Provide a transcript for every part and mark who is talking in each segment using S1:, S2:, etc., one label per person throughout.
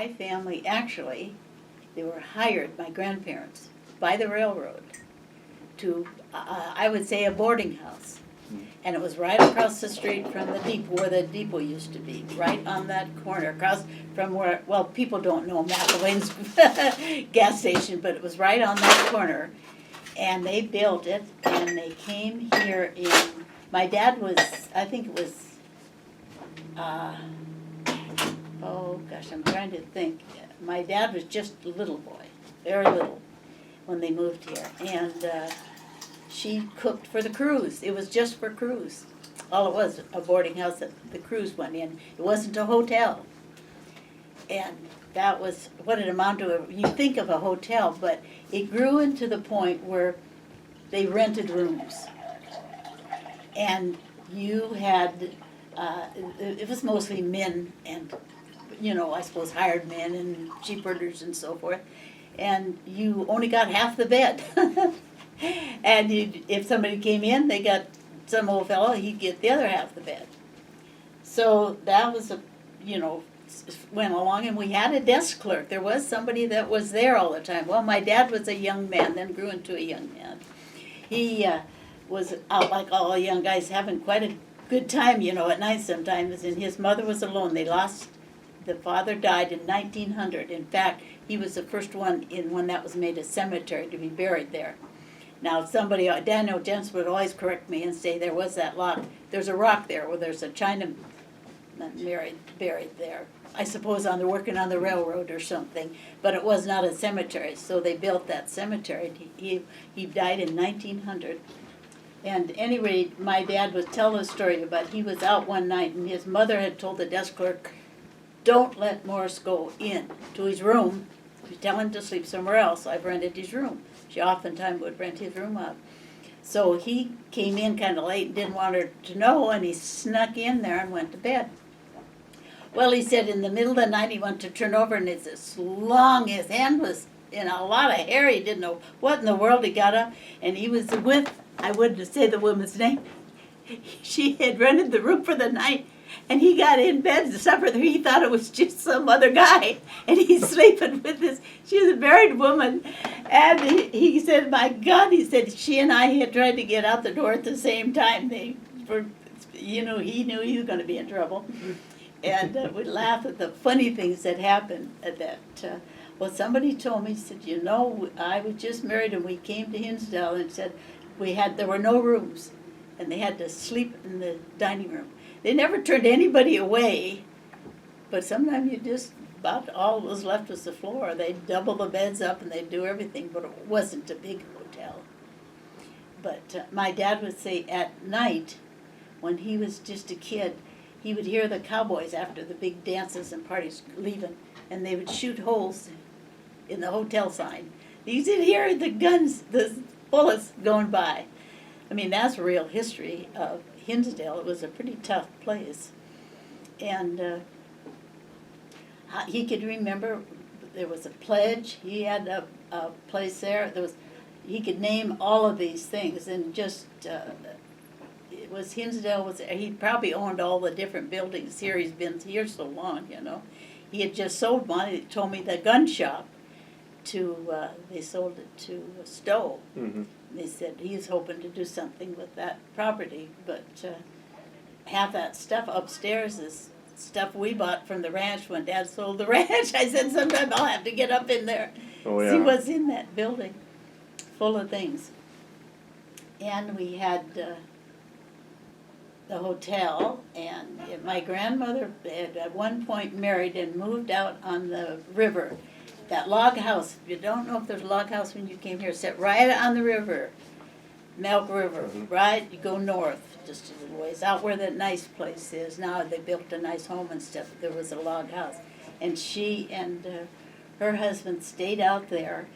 S1: my family, actually, they were hired, my grandparents, by the railroad to, I would say, a boarding house. And it was right across the street from the depot, where the depot used to be, right on that corner, across from where, well, people don't know McElwain's gas station, but it was right on that corner. And they built it, and they came here in, my dad was, I think it was, oh gosh, I'm trying to think. My dad was just a little boy, very little, when they moved here. And she cooked for the crews. It was just for crews. All it was, a boarding house that the crews went in. It wasn't a hotel. And that was what it amounted to. You think of a hotel, but it grew into the point where they rented rooms. And you had, it was mostly men and, I suppose hired men and sheepherders and so forth. And you only got half the bed. And if somebody came in, they got some old fellow, he'd get the other half of the bed. So that was went along, and we had a desk clerk. There was somebody that was there all the time. Well, my dad was a young man, then grew into a young man. He was out like all young guys, having quite a good time, at night sometimes, and his mother was alone. The father died in 1900. In fact, he was the first one in one that was made a cemetery to be buried there. Now, Daniel Jens would always correct me and say there was that rock. There's a rock there where there's a Chinaman buried there. I suppose working on the railroad or something, but it was not a cemetery, so they built that cemetery. He died in 1900. And anyway, my dad would tell a story about he was out one night and his mother had told the desk clerk, "Don't let Morris go in to his room. You tell him to sleep somewhere else. I've rented his room." She oftentimes would rent his room out. So he came in kind of late and didn't want her to know, and he snuck in there and went to bed. Well, he said in the middle of the night he went to turn over, and it's as long, his hand was in a lot of hair. He didn't know what in the world. He got up, and he was with, I wouldn't say the woman's name. She had rented the room for the night, and he got in bed to supper there. He thought it was just some other guy, and he's sleeping with this. She was a married woman, and he said, "My God," he said, "she and I had tried to get out the door at the same time. He knew he was going to be in trouble." And we'd laugh at the funny things that happened at that. Well, somebody told me, said, I was just married and we came to Hinsdale, and said there were no rooms, and they had to sleep in the dining room. They never turned anybody away, but sometimes about all that was left was the floor. They'd double the beds up and they'd do everything, but it wasn't a big hotel. But my dad would say at night, when he was just a kid, he would hear the cowboys after the big dances and parties leaving, and they would shoot holes in the hotel sign. You could hear the guns, the bullets going by. I mean, that's real history of Hinsdale. It was a pretty tough place. And he could remember there was a pledge. He had a place there. He could name all of these things, and just it was Hinsdale. He probably owned all the different buildings here. He's been here so long, He had just sold one. He told me the gun shop they sold it to Stowe. Mm-hmm. They said he's hoping to do something with that property, but half that stuff upstairs is stuff we bought from the ranch when Dad sold the ranch. I said sometime I'll have to get up in there, see what's in that building, full of things. And we had the hotel, and my grandmother had at one point married and moved out on the river. That log house, if you don't know if there's a log house when you came here, set right on the river, Milk River, right? You go north just a little ways, out where that nice place is. Now they built a nice home and stuff. There was a log house. And she and her husband stayed out there,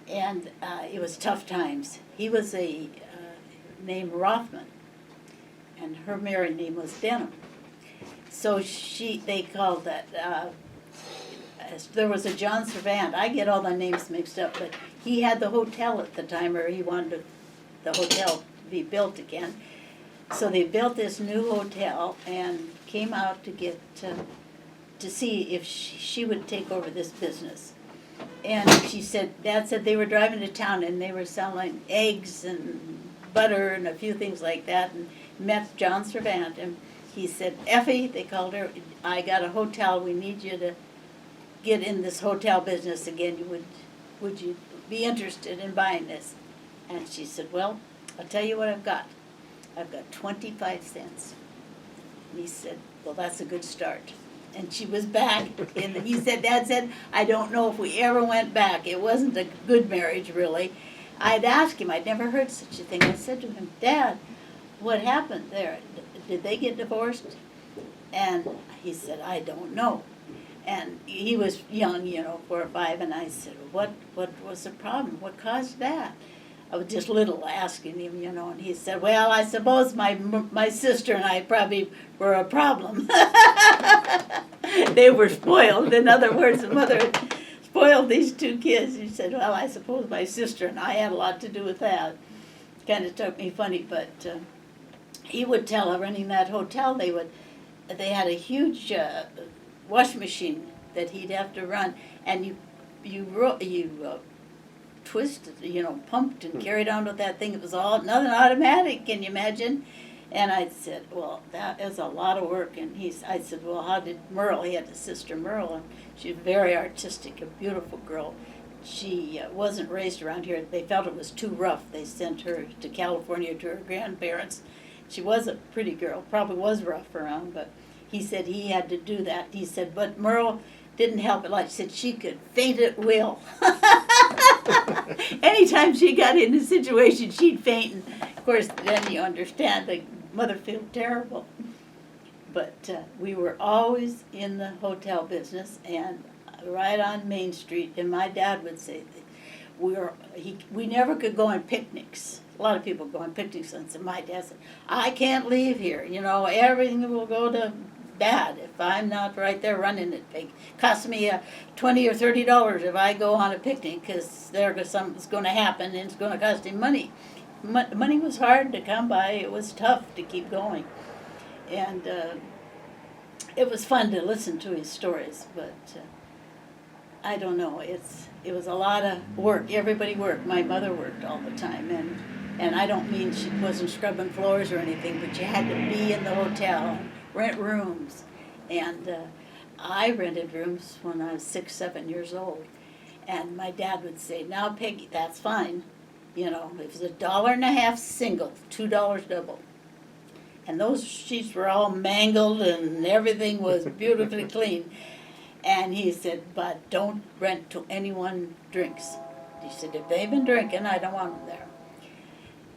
S1: and it was tough times. He was named Rothman, and her married name was Denham. So they called that, there was a John Servant. I get all the names mixed up, but he had the hotel at the time, or he wanted the hotel to be built again. So they built this new hotel and came out to get to see if she would take over this business. And she said, Dad said they were driving to town and they were selling eggs and butter and a few things like that, and met John Servant, and he said, Effie, they called her, I got a hotel, we need you to get in this hotel business again. Would you be interested in buying this? And she said, well, I'll tell you what I've got 25 cents. And he said, well, that's a good start. And she was back, and he said, Dad said, I don't know if we ever went back. It wasn't a good marriage, really. I'd asked him, I'd never heard such a thing. I said to him, Dad, what happened there? Did they get divorced? And he said, I don't know. And he was young, 4 or 5, and I said, what was the problem? What caused that? I was just little asking him, and he said, well, I suppose my sister and I probably were a problem. They were spoiled. In other words, the mother had spoiled these 2 kids. He said, well, I suppose my sister and I had a lot to do with that. Kind of took me funny, but he would tell her running that hotel, they had a huge wash machine that he'd have to run, and you twisted, pumped and carried on with that thing. It was all nothing automatic. Can you imagine? And I said, well, that is a lot of work. And I said, well, how did Merle? He had a sister, Merle, and she was very artistic, a beautiful girl. She wasn't raised around here. They felt it was too rough. They sent her to California to her grandparents. She was a pretty girl, probably was rough around, but he said he had to do that. He said, but Merle didn't help it. Like she said, she could faint at will. Anytime she got in a situation, she'd faint. And of course, then you understand the mother felt terrible. But we were always in the hotel business and right on Main Street. And my dad would say we never could go on picnics. A lot of people go on picnics, and so my dad said, I can't leave here. Everything will go to bad if I'm not right there running it. It costs me $20 or $30 if I go on a picnic, because something's going to happen and it's going to cost him money. Money was hard to come by. It was tough to keep going. And it was fun to listen to his stories, but I don't know. It was a lot of work. Everybody worked. My mother worked all the time, and I don't mean she wasn't scrubbing floors or anything, but you had to be in the hotel, rent rooms. And I rented rooms when I was 6, 7 years old. And my dad would say, now, Peggy, that's fine. It was $1.50 single, $2 double. And those sheets were all mangled and everything was beautifully clean. And he said, but don't rent to anyone drinks. He said, if they've been drinking, I don't want them there.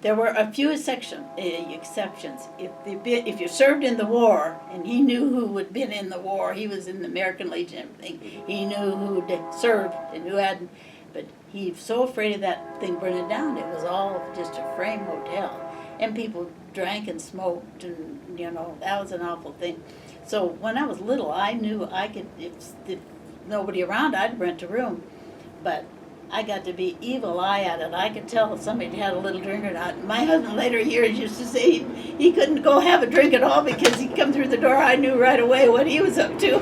S1: There were a few exceptions. If you served in the war, and he knew who had been in the war, he was in the American Legion and everything, he knew who had served and who hadn't, but he was so afraid of that thing burning down. It was all just a frame hotel. And people drank and smoked, and, that was an awful thing. So when I was little, I knew I could, if nobody around, I'd rent a room. But I got to be evil eye at it. I could tell if somebody had a little drink or not. My husband later years used to say he couldn't go have a drink at all because he'd come through the door. I knew right away what he was up to.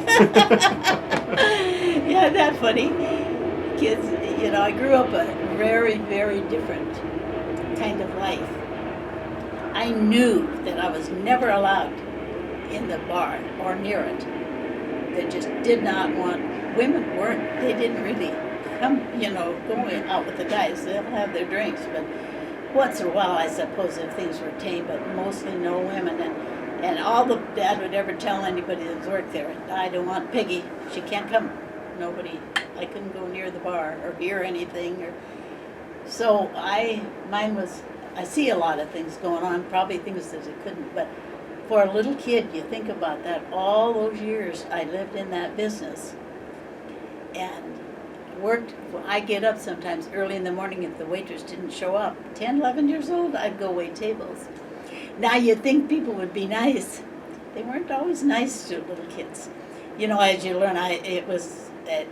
S1: Yeah, that's funny. Kids, I grew up a very, very different kind of life. I knew that I was never allowed in the bar or near it. They just did not want, women they didn't really come, going out with the guys. They'll have their drinks, but once in a while, I suppose, if things were tame, but mostly no women. And all the dad would ever tell anybody that worked there, I don't want Peggy, she can't come. Nobody, I couldn't go near the bar or hear anything. So mine was, I see a lot of things going on, probably things that I couldn't, but for a little kid, you think about that, all those years I lived in that business and worked. I get up sometimes early in the morning if the waitress didn't show up. 10, 11 years old, I'd go wait tables. Now you'd think people would be nice. They weren't always nice to little kids. As you learn,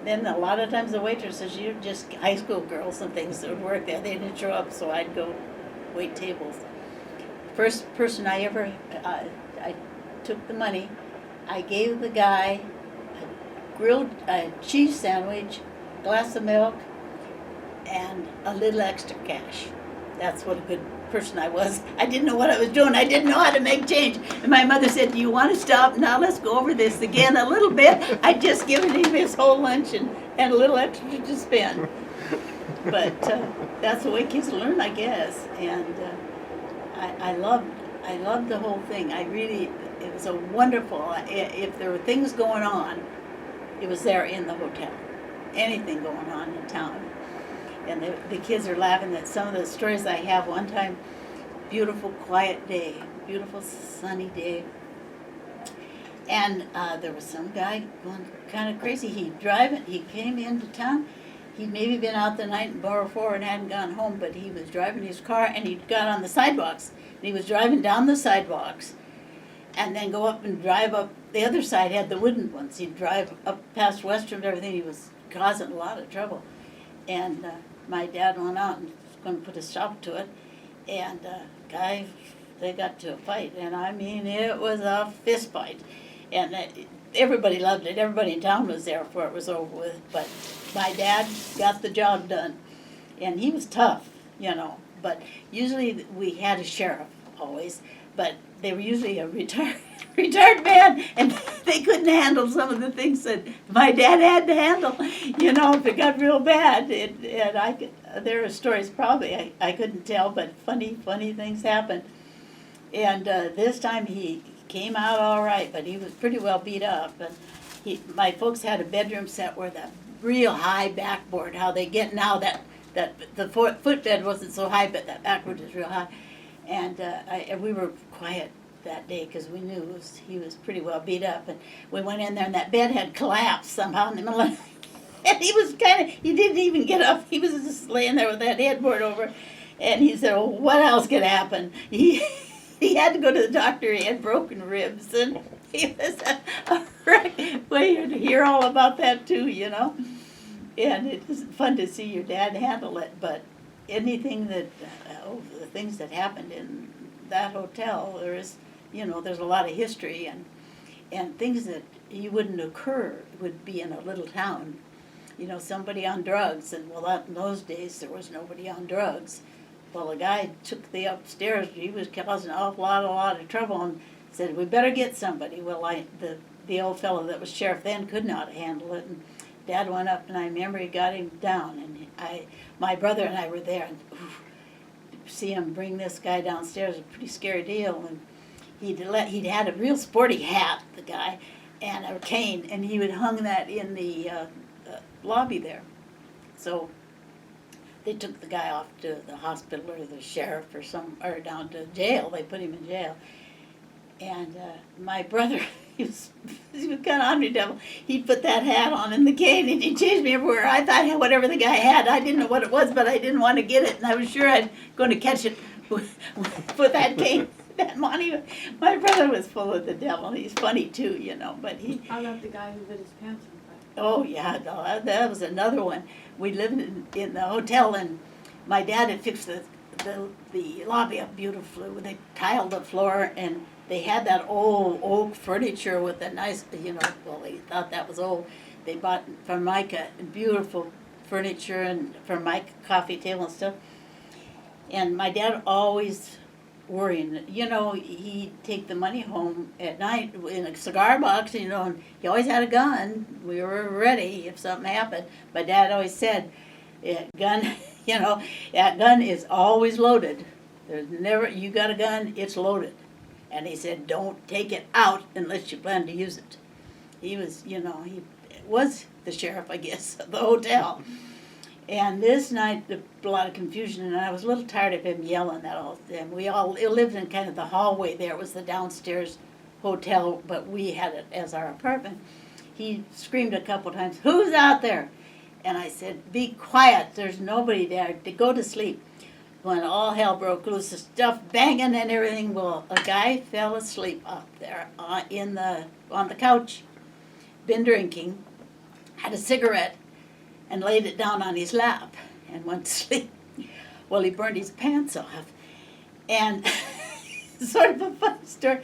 S1: then a lot of times the waitresses, you're just high school girls and things that would work there. They didn't show up, so I'd go wait tables. First person I ever, I took the money, I gave the guy grilled cheese sandwich, glass of milk, and a little extra cash. That's what a good person I was. I didn't know what I was doing. I didn't know how to make change. And my mother said, "Do you want to stop? Now let's go over this again a little bit." I'd just given him his whole lunch and a little extra to spend. But that's the way kids learn, I guess. And I loved the whole thing. It was a wonderful, if there were things going on, it was there in the hotel. Anything going on in town. And the kids are laughing at some of the stories I have. One time, beautiful, quiet day, beautiful, sunny day. And there was some guy going kind of crazy. He came into town. He'd maybe been out the night in Borough 4 and hadn't gone home, but he was driving his car and he got on the sidewalks. And he was driving down the sidewalks and then go up and drive up. The other side had the wooden ones. He'd drive up past Western and everything. He was causing a lot of trouble. And my dad went out and was going to put a stop to it. And they got to a fight. And I mean, it was a fist fight. And everybody loved it. Everybody in town was there before it was over with. But my dad got the job done. And he was tough, But usually we had a sheriff always. But they were usually a retired man, and they couldn't handle some of the things that my dad had to handle, if it got real bad. There are stories probably I couldn't tell, but funny things happened. And this time he came out all right, but he was pretty well beat up. And my folks had a bedroom set where that real high backboard, how they get now that the footbed wasn't so high, but that backboard is real high. And we were quiet that day because we knew he was pretty well beat up. And we went in there and that bed had collapsed somehow in the middle of and he didn't even get up. He was just laying there with that headboard over. And he said, "Well, what else could happen?" He had to go to the doctor. He had broken ribs. And he was a wreck. Well, you hear all about that too, And it was fun to see your dad handle it. But anything that, the things that happened in that hotel, there's a lot of history and things that you wouldn't occur would be in a little town. Somebody on drugs, and in those days there was nobody on drugs. Well, a guy took the upstairs. He was causing a lot of trouble, and said, "We better get somebody." Well, the old fellow that was sheriff then could not handle it, and Dad went up, and I remember he got him down, and my brother and I were there, and see him bring this guy downstairs, a pretty scary deal. And he'd had a real sporty hat, the guy, and a cane, and he would hung that in the lobby there. So they took the guy off to the hospital or the sheriff or down to jail. They put him in jail. And my brother, he was kind of hungry devil. He'd put that hat on and the cane, and he chased me everywhere. I thought whatever the guy had, I didn't know what it was, but I didn't want to get it, and I was sure I'd going to catch it with that cane. That money. My brother was full of the devil. He's funny too, But he.
S2: How about the guy who lit his pants on fire?
S1: Oh yeah, no, that was another one. We lived in the hotel, and my dad had fixed the lobby up beautifully. They tiled the floor, and they had that old oak furniture with the nice, well, they thought that was old. They bought from Micah beautiful furniture and from Micah coffee table and stuff. And my dad always worrying, he'd take the money home at night in a cigar box, and he always had a gun. We were ready if something happened. My dad always said, gun, that gun is always loaded. There's never, you got a gun, it's loaded. And he said, don't take it out unless you plan to use it. He was, he was the sheriff, I guess, of the hotel. And this night, a lot of confusion, and I was a little tired of him yelling that all the time. We all lived in kind of the hallway there. It was the downstairs hotel, but we had it as our apartment. He screamed a couple times, "Who's out there?" And I said, "Be quiet, there's nobody there, to go to sleep." When all hell broke loose, the stuff banging and everything, well, a guy fell asleep up there on the couch, been drinking, had a cigarette, and laid it down on his lap and went to sleep. Well, he burned his pants off. And sort of a fun story.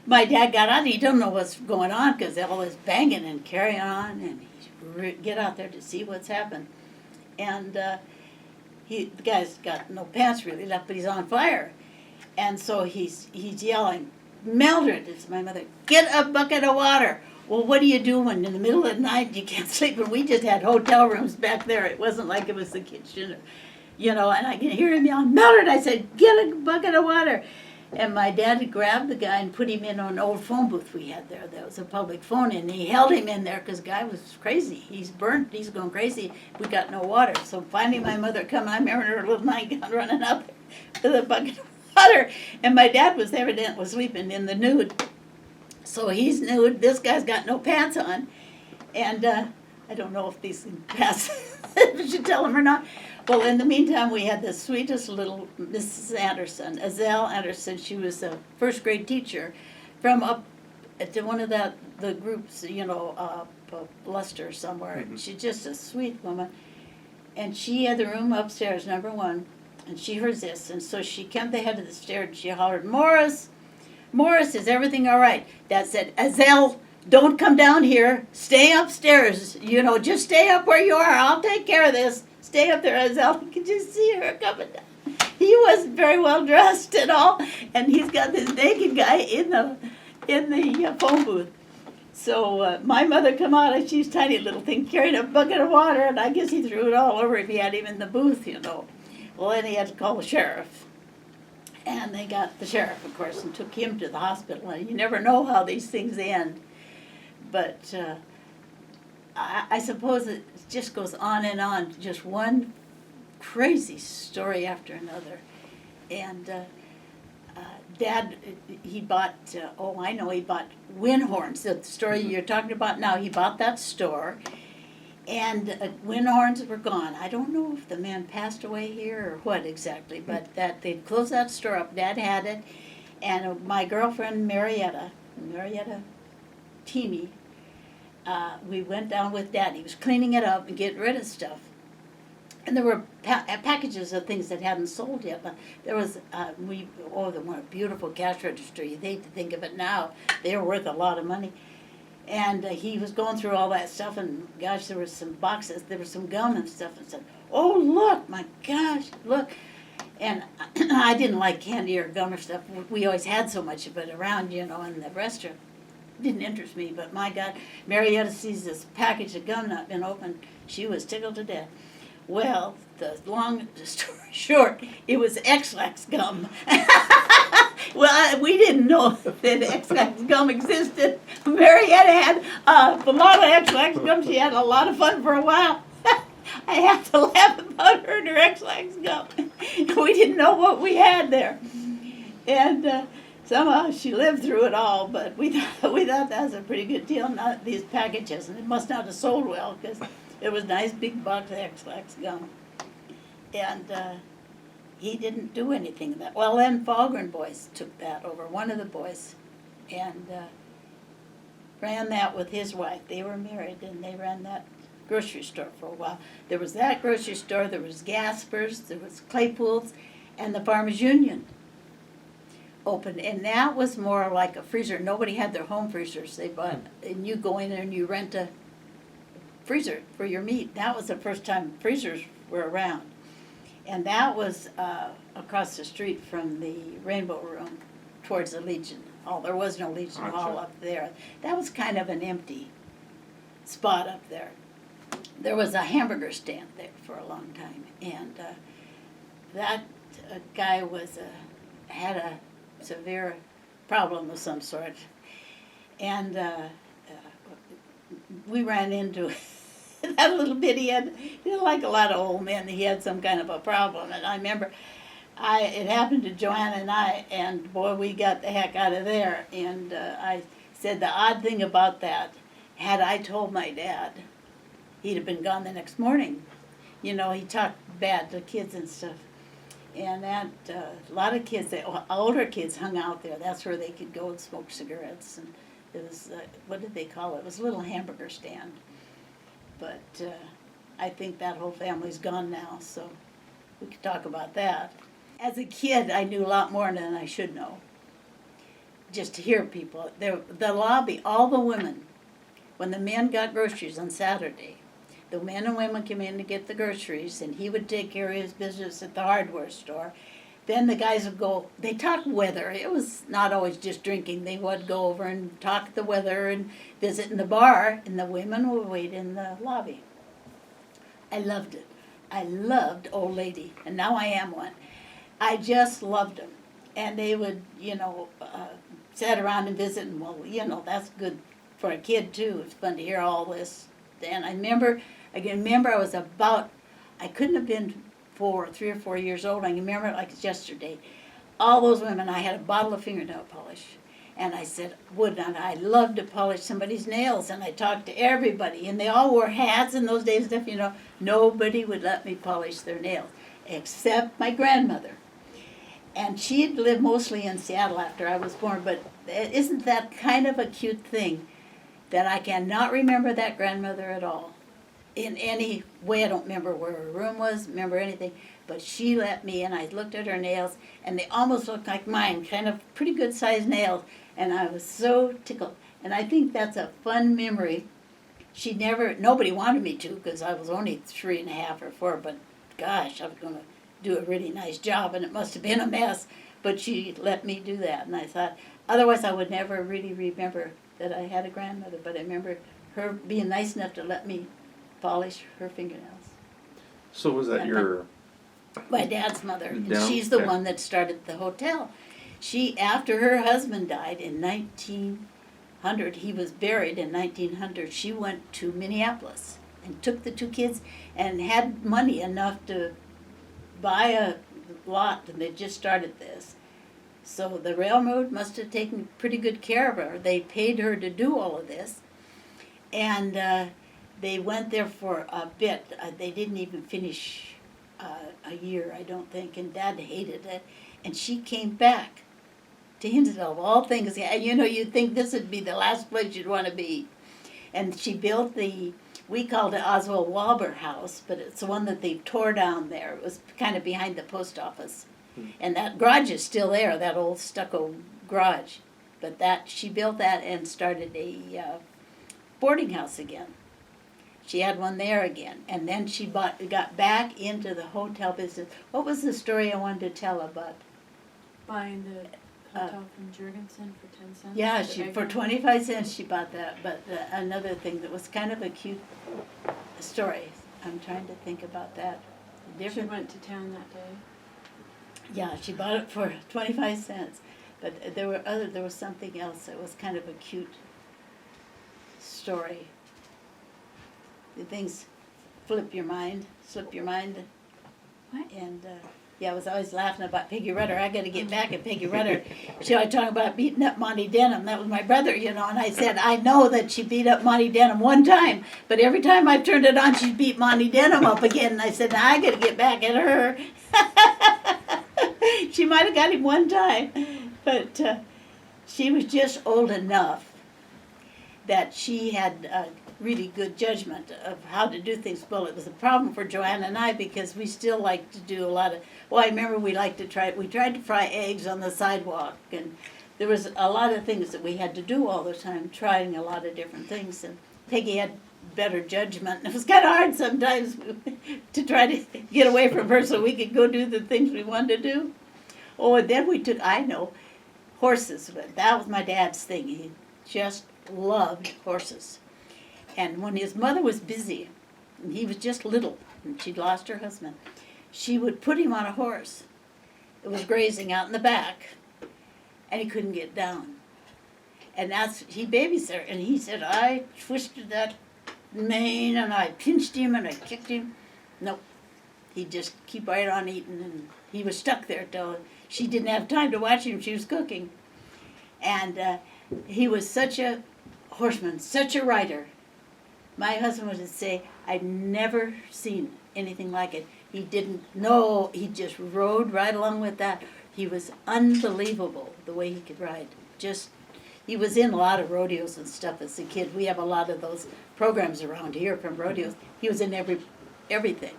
S1: my dad got out, he don't know what's going on, because all this banging and carrying on, and he get out there to see what's happened. And the guy's got no pants really left, but he's on fire. And so he's yelling, Mildred, it's my mother, get a bucket of water. Well, what do you do when in the middle of the night you can't sleep? And we just had hotel rooms back there. It wasn't like it was the kitchen, and I can hear him yelling, Mildred, I said, get a bucket of water. And my dad grabbed the guy and put him in an old phone booth we had there. That was a public phone, and he held him in there because the guy was crazy. He's burnt. He's going crazy. We got no water. So finally my mother come. I remember her little nightgown running up with a bucket of water. And my dad was evidently sleeping in the nude. So he's nude. This guy's got no pants on. And I don't know if these can pass. If I should tell him or not. Well, in the meantime, we had the sweetest little Mrs. Anderson, Azelle Anderson. She was a first grade teacher from up to one of the groups, Leicester somewhere.
S3: Mhm.
S1: She's just a sweet woman. And she had the room upstairs, number 1, and she heard this. And so she came to the head of the stairs and she hollered, Morris, is everything all right? Dad said, Azelle, don't come down here. Stay upstairs. Just stay up where you are. I'll take care of this. Stay up there, Azelle. You could just see her coming down. He wasn't very well dressed at all, and he's got this naked guy in the phone booth. So my mother come out, and she's a tiny little thing, carrying a bucket of water, and I guess he threw it all over if he had him in the booth, Well, then he had to call the sheriff. And they got the sheriff, of course, and took him to the hospital. And you never know how these things end. But I suppose it just goes on and on, just one crazy story after another. And Dad, he bought, he bought wind horns, the story you're talking about now. He bought that store, and wind horns were gone. I don't know if the man passed away here or what exactly, but that they'd closed that store up. Dad had it, and my girlfriend Marietta Teamy, we went down with Dad. He was cleaning it up and getting rid of stuff. And there were packages of things that hadn't sold yet. But there was, what a beautiful cash register. You'd hate to think of it now. They were worth a lot of money. And he was going through all that stuff, and gosh, there were some boxes. There was some gum and stuff, and said, oh, look, my gosh, look. And I didn't like candy or gum or stuff. We always had so much of it around, in the restaurant. Didn't interest me, but my God, Marietta sees this package of gum not been opened. She was tickled to death. Well, the long story short, it was X-Lax gum. Well, we didn't know that X-Lax gum existed. Marietta had a lot of X-Lax gum. She had a lot of fun for a while. I have to laugh about her and her X-Lax gum. We didn't know what we had there. And somehow she lived through it all, but we thought that was a pretty good deal, not these packages. And it must not have sold well, because it was a nice big box of X-Lax gum. And he didn't do anything of that. Well, then Falgren boys took that over, one of the boys, and ran that with his wife. They were married, and they ran that grocery store for a while. There was that grocery store, there was Gasper's, there was Claypool's, and the Farmers Union opened. And that was more like a freezer. Nobody had their home freezers. They bought, and you go in there and you rent a freezer for your meat. That was the first time freezers were around. And that was across the street from the Rainbow Room towards the Legion Hall. There was no Legion Hall up there. That was kind of an empty spot up there. There was a hamburger stand there for a long time. And that guy had a severe problem of some sort. And we ran into that little bit. He had, like a lot of old men, he had some kind of a problem. And I remember it happened to Joanna and I, and boy, we got the heck out of there. And I said the odd thing about that, had I told my dad, he'd have been gone the next morning. He talked bad to kids and stuff. And that, a lot of kids, older kids hung out there. That's where they could go and smoke cigarettes. And it was, what did they call it? It was a little hamburger stand. But I think that whole family's gone now, so we could talk about that. As a kid, I knew a lot more than I should know. just to hear people. The lobby, all the women, when the men got groceries on Saturday, the men and women came in to get the groceries, and he would take care of his business at the hardware store. Then the guys would go, they talked weather. It was not always just drinking. They would go over and talk the weather and visit in the bar, and the women would wait in the lobby. I loved it. I loved Old Lady, and now I am one. I just loved them. And they would, sit around and visit, and that's good for a kid too. It's fun to hear all this. And I remember I was I couldn't have been 3 or 4 years old. I can remember it like it's yesterday. All those women, I had a bottle of fingernail polish. And I said, would not I love to polish somebody's nails? And I talked to everybody, and they all wore hats in those days. Nobody would let me polish their nails, except my grandmother. And she'd lived mostly in Seattle after I was born, but isn't that kind of a cute thing that I cannot remember that grandmother at all? In any way, I don't remember where her room was, remember anything, but she let me, and I looked at her nails, and they almost looked like mine, kind of pretty good sized nails, and I was so tickled. And I think that's a fun memory. Nobody wanted me to, because I was only 3.5 or 4, but gosh, I was going to do a really nice job, and it must have been a mess, but she let me do that, and I thought, otherwise I would never really remember that I had a grandmother, but I remember her being nice enough to let me polish her fingernails.
S3: So was that
S1: My dad's mother, and
S3: Down?
S1: she's the
S3: Okay.
S1: one that started the hotel. After her husband died in 1900, he was buried in 1900, she went to Minneapolis and took the 2 kids and had money enough to buy a lot, and they just started this. So the railroad must have taken pretty good care of her. They paid her to do all of this. And they went there for a bit. They didn't even finish a year, I don't think, and Dad hated it. And she came back to Hinsdale, of all things. You'd think this would be the last place you'd want to be. And she built we called it Oswald Walber House, but it's the one that they tore down there. It was kind of behind the post office. And that garage is still there, that old stucco garage. But she built that and started a boarding house again. She had one there again. And then she got back into the hotel business. What was the story I wanted to tell about?
S2: Buying the hotel from Jurgensen for 10 cents.
S1: Yeah,
S2: The
S1: for
S2: egg
S1: 25 cents she bought that. But another thing that was kind of a cute story. I'm trying to think about that.
S2: She went to town that day.
S1: Yeah, she bought it for 25 cents. But there was something else that was kind of a cute story. The things slip your mind.
S2: What?
S1: And I was always laughing about Peggy Rudder. I got to get back at Peggy Rudder. She always talking about beating up Monty Denham. That was my brother, and I said, I know that she beat up Monty Denham one time, but every time I turned it on, she'd beat Monty Denham up again. And I said, now I got to get back at her. She might have got him one time, but she was just old enough that she had really good judgment of how to do things. Well, it was a problem for Joanna and I because we still like to do a lot of, I remember we tried to fry eggs on the sidewalk, and there was a lot of things that we had to do all the time, trying a lot of different things, and Peggy had better judgment, and it was kind of hard sometimes to try to get away from her so we could go do the things we wanted to do. Oh, and then horses. That was my dad's thing. He just loved horses. And when his mother was busy, and he was just little, and she'd lost her husband, she would put him on a horse. It was grazing out in the back, and he couldn't get down. And he babysat, and he said, I twisted that mane, and I pinched him, and I kicked him. Nope. He'd just keep right on eating, and he was stuck there till she didn't have time to watch him. She was cooking. And he was such a horseman, such a rider. My husband would say, I'd never seen anything like it. He didn't know, he just rode right along with that. He was unbelievable the way he could ride. He was in a lot of rodeos and stuff as a kid. We have a lot of those programs around here from rodeos. He was in everything.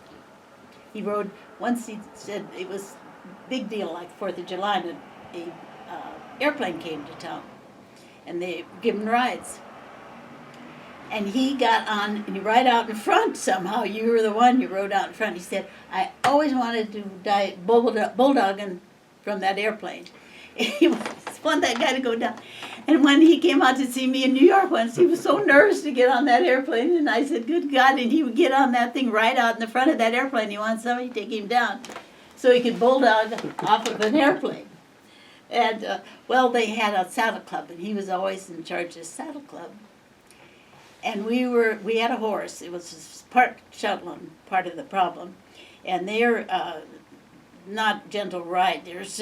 S1: He rode, once he said it was a big deal like 4th of July, and a airplane came to town, and they give him rides. And he got on, and he right out in front somehow. You were the one, you rode out in front. He said, I always wanted to die bulldogging from that airplane. He wanted that guy to go down. And when he came out to see me in New York once, he was so nervous to get on that airplane. And I said, good God, and he would get on that thing right out in the front of that airplane. He wanted somebody to take him down so he could bulldog off of an airplane. And, well, they had a saddle club, and he was always in charge of the saddle club. And we had a horse. It was part Shetland, part of the problem. And they're not gentle riders.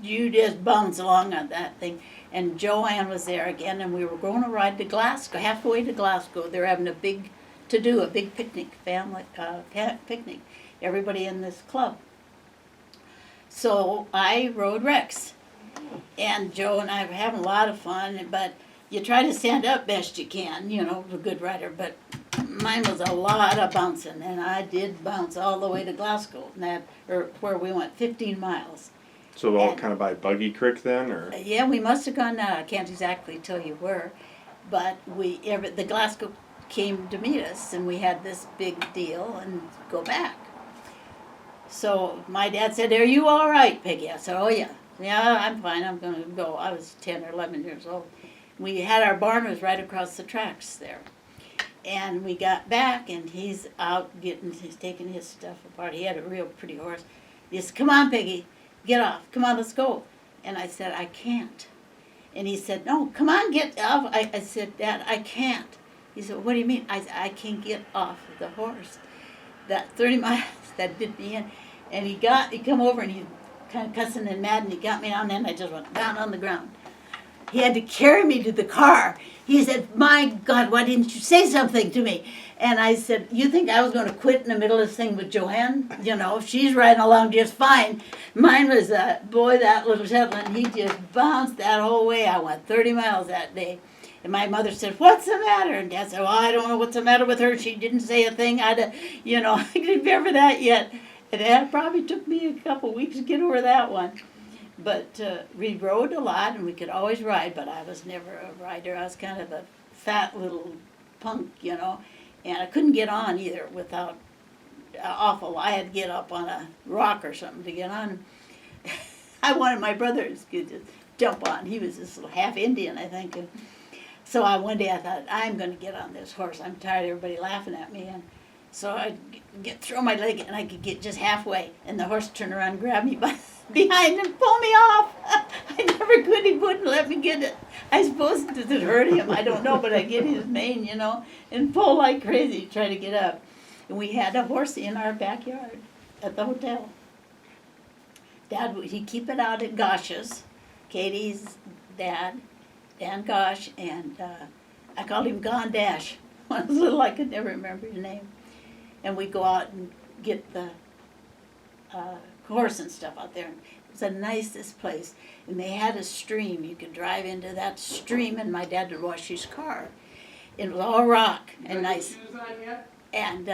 S1: You just bounce along on that thing. And Joanne was there again, and we were going to ride to Glasgow, halfway to Glasgow. They're having a big picnic, family picnic. Everybody in this club. So I rode Rex. And Joe and I were having a lot of fun, but you try to stand up best you can, a good rider, but mine was a lot of bouncing, and I did bounce all the way to Glasgow, where we went 15 miles.
S3: So all kind of by Buggy Creek then, or?
S1: Yeah, we must have gone now. I can't exactly tell you where, but the Glasgow came to meet us, and we had this big deal and go back. So my dad said, are you all right, Peggy? I said, oh yeah. Yeah, I'm fine, I'm going to go. I was 10 or 11 years old. We had our barn was right across the tracks there. And we got back, and he's out he's taking his stuff apart. He had a real pretty horse. He said, come on, Peggy, get off. Come on, let's go. And I said, I can't. And he said, no, come on, get off. I said, Dad, I can't. He said, what do you mean? I said, I can't get off the horse. That 30 miles, that did me in. And he come over, and he kind of cussing and mad, and he got me down, and I just went down on the ground. He had to carry me to the car. He said, my God, why didn't you say something to me? And I said, you think I was going to quit in the middle of this thing with Joanne? She's riding along just fine. Mine was, that little Shetland, he just bounced that whole way. I went 30 miles that day. And my mother said, what's the matter? And Dad said, well, I don't know what's the matter with her. She didn't say a thing. I can remember that yet. And it probably took me a couple weeks to get over that one. But we rode a lot, and we could always ride, but I was never a rider. I was kind of a fat little punk, and I couldn't get on either without awful. I had to get up on a rock or something to get on. I wanted my brother to jump on. He was this little half Indian, I think. And so one day I thought, I'm going to get on this horse. I'm tired of everybody laughing at me. And so I'd throw my leg, and I could get just halfway, and the horse turned around and grabbed me behind and pull me off. I never could. He wouldn't let me get it. I suppose it hurt him. I don't know, but I get his mane, and pull like crazy to try to get up. And we had a horse in our backyard at the hotel. Dad, he'd keep it out at Gosh's, Katie's dad, Dan Gosh, and I called him Gone Dash. When I was little, I could never remember his name. And we'd go out and get the horse and stuff out there. It was the nicest place. And they had a stream. You could drive into that stream, and my dad would wash his car. It was all rock and nice. And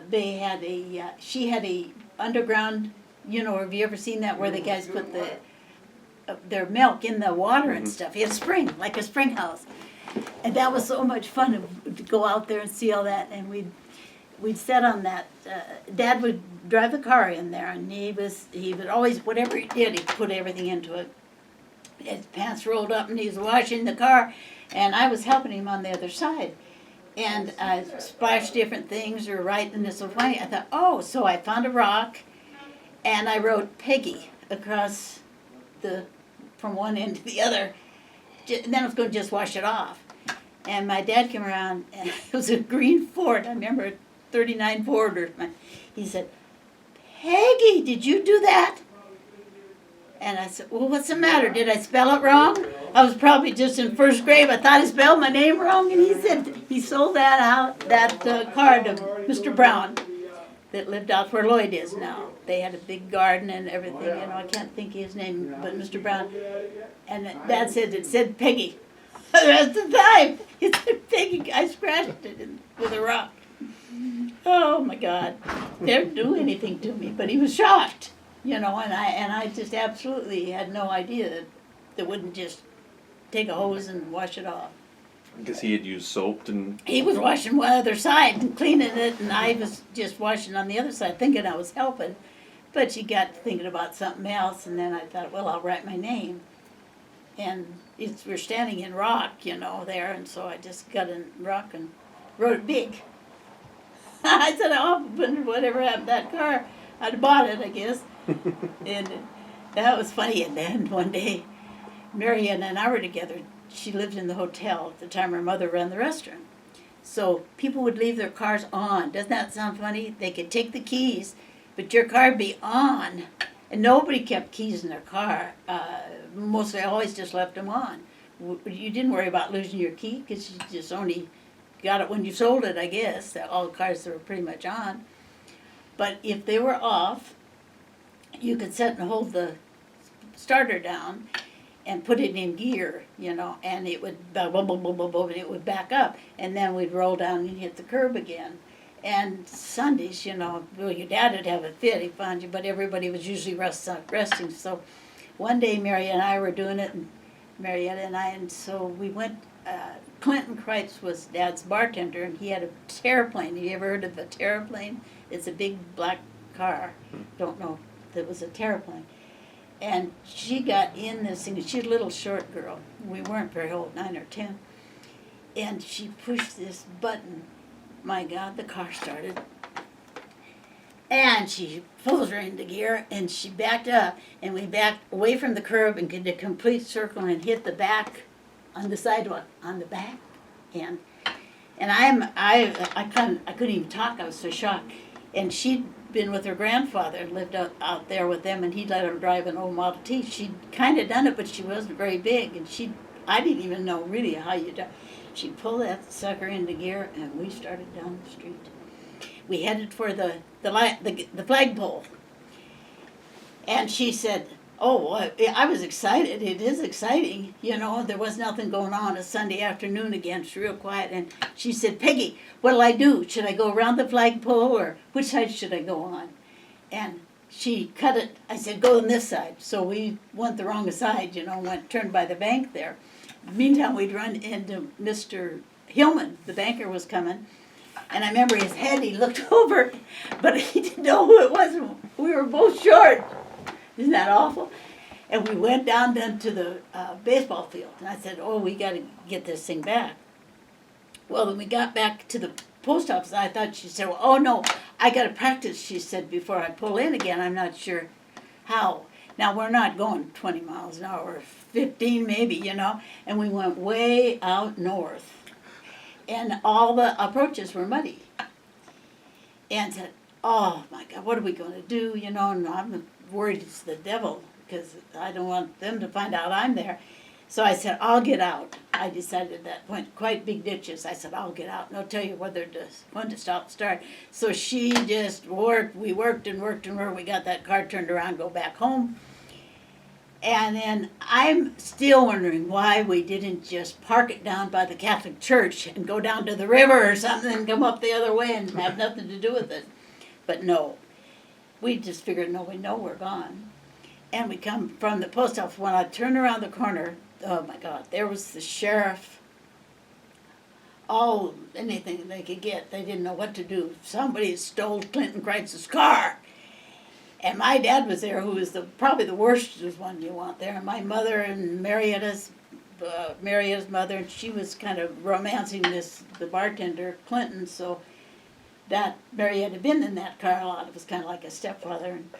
S1: they had she had a underground, have you ever seen that where the guys put their milk in the water and stuff? He had a spring, like a spring house. And that was so much fun to go out there and see all that. And we'd sit on that. Dad would drive the car in there, and he would always, whatever he did, he'd put everything into it. His pants rolled up, and he was washing the car, and I was helping him on the other side. And I splashed different things or writing this was funny. I thought, so I found a rock, and I wrote Peggy across from one end to the other. And then I was going to just wash it off. And my dad came around, and it was a green Ford. I remember a 39 Ford. He said, Peggy, did you do that? And I said, well, what's the matter? Did I spell it wrong? I was probably just in first grade. I thought I spelled my name wrong. And he said he sold that car to Mr. Brown that lived out where Lloyd is now. They had a big garden and everything. I can't think of his name, but Mr. Brown. And Dad said, it said Peggy. The rest of the time, it said Peggy. I scratched it with a rock. Oh, my God. Never do anything to me, but he was shocked. you know, and I just absolutely had no idea that they wouldn't just take a hose and wash it off.
S3: Because he had used soap and.
S1: He was washing one other side and cleaning it, and I was just washing on the other side, thinking I was helping. But she got thinking about something else, and then I thought, well, I'll write my name. And we're standing in rock, you know, there, and so I just got in rock and wrote it big. I said, oh, whatever happened to that car, I'd bought it, I guess. And that was funny. And then one day, Marianne and I were together. She lived in the hotel at the time. Her mother ran the restaurant. So people would leave their cars on. Doesn't that sound funny? They could take the keys, but your car would be on. And nobody kept keys in their car. Mostly always just left them on. You didn't worry about losing your key because you just only got it when you sold it, I guess. All the cars were pretty much on. But if they were off, you could set and hold the starter down and put it in gear, you know, and it would boom, boom, boom, boom, boom, and it would back up, and then we'd roll down and hit the curb again. And Sundays, you know, well, your dad would have a fit, he found you, but everybody was usually resting. So one day, Mary and I were doing it, and Marietta and I, and so we went. Clinton Kreitz was Dad's bartender, and he had a terraplane. Have you ever heard of a terraplane? It's a big black car. Don't know if it was a terraplane. And she got in this thing. She's a little short girl. We weren't very old, 9 or 10. And she pushed this button. My God, the car started. And she pulls her into gear, and she backed up, and we backed away from the curb and did a complete circle and hit the back on the sidewalk, on the back. And I couldn't even talk. I was so shocked. And she'd been with her grandfather and lived out there with them, and he'd let her drive an old Model T. She'd kind of done it, but she wasn't very big, and I didn't even know really how you do. She pulled that sucker into gear, and we started down the street. We headed for the flagpole, and she said, "Oh, I was excited. It is exciting, you know. There was nothing going on. A Sunday afternoon again. It's real quiet." And she said, "Peggy, what'll I do? Should I go around the flagpole, or which side should I go on?" And she cut it. I said, "Go on this side." So we went the wrong side, you know. Turned by the bank there. Meantime, we'd run into Mr. Hillman. The banker was coming. And I remember his head, he looked over, but he didn't know who it was. We were both short. Isn't that awful? And we went down then to the baseball field. And I said, "Oh, we got to get this thing back." Well, when we got back to the post office, I thought she said, "Well, oh, no, I got to practice," she said, "before I pull in again. I'm not sure how." Now, we're not going 20 miles an hour, 15 maybe, you know. And we went way out north. And all the approaches were muddy. And said, "Oh, my God, what are we going to do?" You know, and I'm worried it's the devil because I don't want them to find out I'm there. So I said, "I'll get out." I decided at that point, quite big ditches. I said, "I'll get out, and I'll tell you when to stop, start." So she just worked. We worked and worked and worked. We got that car turned around, go back home. And then I'm still wondering why we didn't just park it down by the Catholic Church and go down to the river or something and come up the other way and have nothing to do with it. But no, we just figured, no, we know we're gone. And we come from the post office. When I turned around the corner, oh my God, there was the sheriff. Oh, anything they could get. They didn't know what to do. Somebody stole Clinton Kreitz's car. And my dad was there, who was probably the worst one you want there. And my mother and Marietta's mother, and she was kind of romancing the bartender, Clinton, so that Marietta had been in that car a lot. It was kind of like a stepfather. And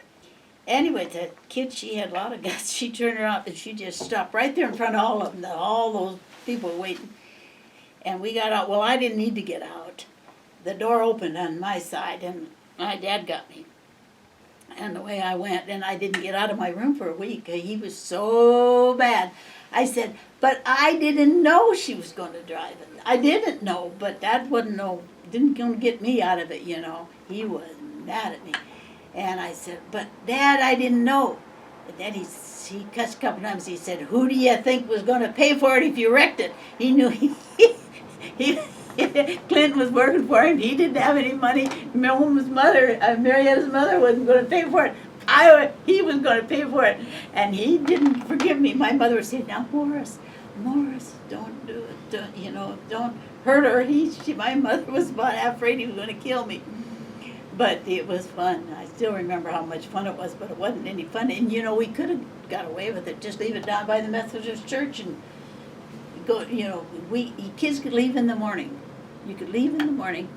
S1: anyway, that kid, she had a lot of guts. She turned around and she just stopped right there in front of all of them, all those people waiting. And we got out. Well, I didn't need to get out. The door opened on my side, and my dad got me. And the way I went, and I didn't get out of my room for a week. He was so bad. I said, "But I didn't know she was going to drive it. I didn't know, but that didn't going to get me out of it, you know." He was mad at me. And I said, "But Dad, I didn't know." And then he cussed a couple times. He said, "Who do you think was going to pay for it if you wrecked it?" He knew Clinton was working for him. He didn't have any money. Marietta's mother wasn't going to pay for it. he was going to pay for it, and he didn't forgive me. My mother would say, "Now, Morris, don't do it. Don't hurt her." My mother was about afraid he was going to kill me. But it was fun. I still remember how much fun it was, but it wasn't any fun. And we could have got away with it. Just leave it down by the Methodist church and go. Kids could leave in the morning. You could leave in the morning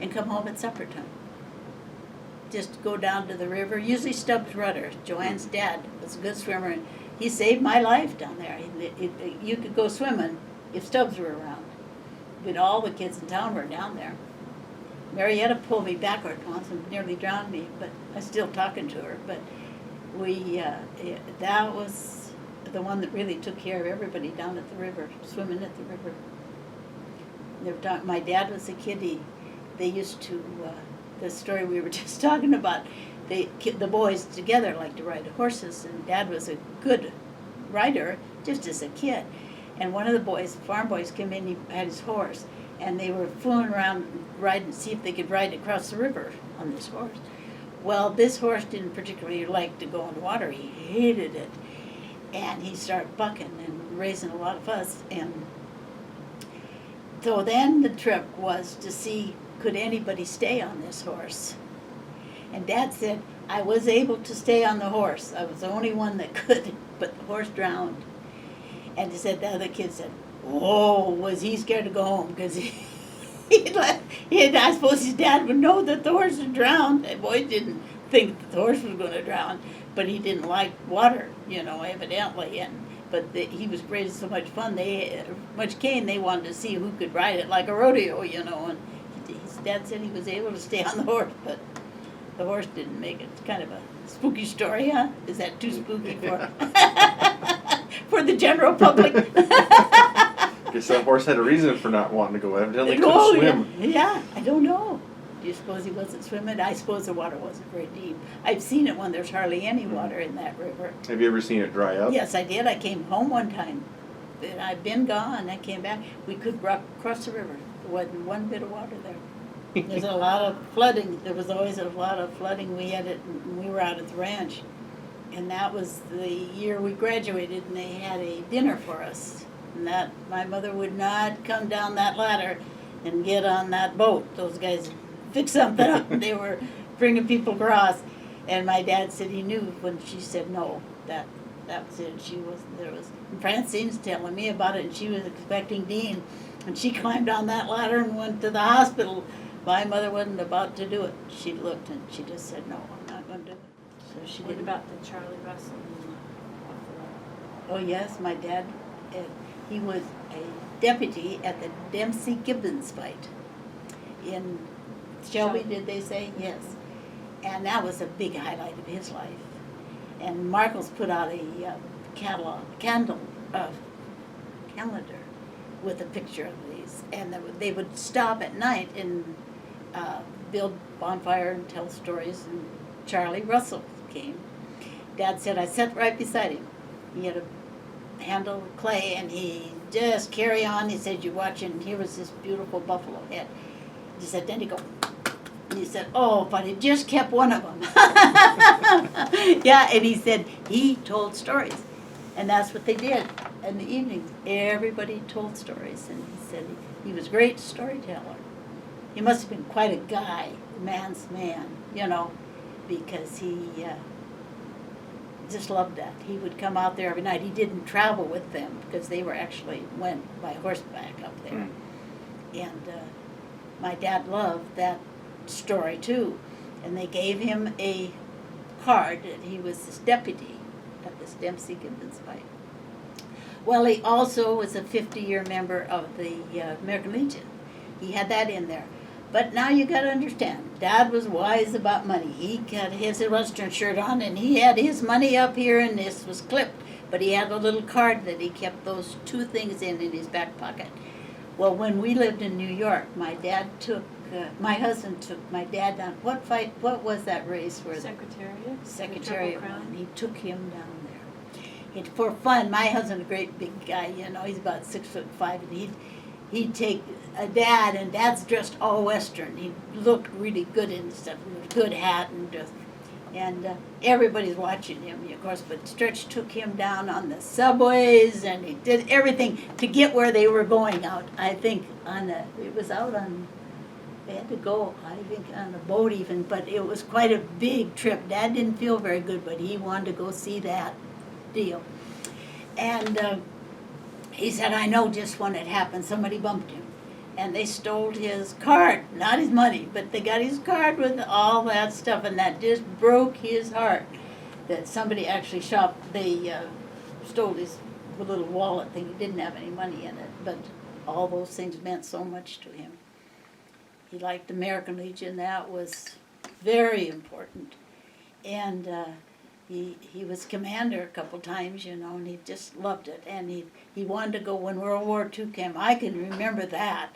S1: and come home at supper time. Just go down to the river. Usually Stubbs Rudder, Joanne's dad, was a good swimmer, and he saved my life down there. You could go swimming if Stubbs were around. But all the kids in town were down there. Marietta pulled me backward once and nearly drowned me, but I'm still talking to her. But that was the one that really took care of everybody down at the river, swimming at the river. My dad was a kid. They used to, the story we were just talking about, the boys together liked to ride horses, and Dad was a good rider just as a kid. And one of the boys, farm boys, came in, he had his horse, and they were fooling around riding to see if they could ride across the river on this horse. Well, this horse didn't particularly like to go in water. He hated it. And he started bucking and raising a lot of fuss. And so then the trip was to see, could anybody stay on this horse? And Dad said, I was able to stay on the horse. I was the only one that could, but the horse drowned. And he said, the other kid said, oh, was he scared to go home? Because I suppose his dad would know that the horse had drowned. The boy didn't think that the horse was going to drown, but he didn't like water, evidently. But he was raising so much fun, much cane, they wanted to see who could ride it like a rodeo, And his dad said he was able to stay on the horse, but the horse didn't make it. It's kind of a spooky story, huh? Is that too spooky for the general public?
S3: Guess that horse had a reason for not wanting to go. Evidently couldn't swim.
S1: Yeah, I don't know. Do you suppose he wasn't swimming? I suppose the water wasn't very deep. I've seen it when there's hardly any water in that river.
S3: Have you ever seen it dry up?
S1: Yes, I did. I came home one time. And I've been gone. I came back. We could cross the river. There wasn't one bit of water there. There's a lot of flooding. There was always a lot of flooding. We were out at the ranch. And that was the year we graduated, and they had a dinner for us. And that my mother would not come down that ladder and get on that boat. Those guys fixed something up. They were bringing people across. And my dad said he knew when she said no. That was it. And Francine's telling me about it, and she was expecting Dean. And she climbed on that ladder and went to the hospital. My mother wasn't about to do it. She looked and she just said, no, I'm not going to do it. So she
S2: What
S1: didn't.
S2: about the Charlie Russell in Buffalo?
S1: Oh, yes, my dad, he was a deputy at the Dempsey-Gibbons fight in Shelby, did they say? Yes. And that was a big highlight of his life. And Markles put out a calendar with a picture of these. And they would stop at night and build bonfire and tell stories. And Charlie Russell came. Dad said, I sat right beside him. He had a handle of clay, and he just carry on. He said, you're watching, here was this beautiful buffalo head. He said, then he go, and he said, oh, but it just kept one of them. Yeah, and he said, he told stories. And that's what they did in the evenings. Everybody told stories, and he said he was a great storyteller. He must have been quite a guy, man's man, because he just loved that. He would come out there every night. He didn't travel with them because they went by horseback up there. And my dad loved that story too. And they gave him a card that he was this deputy at this Dempsey-Gibbons fight. Well, he also was a 50-year member of the American Legion. He had that in there. But now you got to understand, Dad was wise about money. He got his Western shirt on, and he had his money up here, and this was clipped. But he had a little card that he kept those two things in his back pocket. Well, when we lived in New York, my husband took my dad down. What was that race? Secretariat. And he took him down there. For fun, my husband's a great big guy, he's about 6'5", and he'd take a dad, and Dad's dressed all Western. He looked really good in stuff, with a good hat and just. And everybody's watching him, of course, but Stretch took him down on the subways, and he did everything to get where they were going out. I think it was out on, they had to go, I think, on a boat even, but it was quite a big trip. Dad didn't feel very good, but he wanted to go see that deal. And he said, I know just when it happened, somebody bumped him. And they stole his card, not his money, but they got his card with all that stuff, and that just broke his heart that somebody actually stole his little wallet thing. He didn't have any money in it, but all those things meant so much to him. He liked the American Legion. That was very important. And he was commander a couple times, and he just loved it. And he wanted to go when World War II came. I can remember that.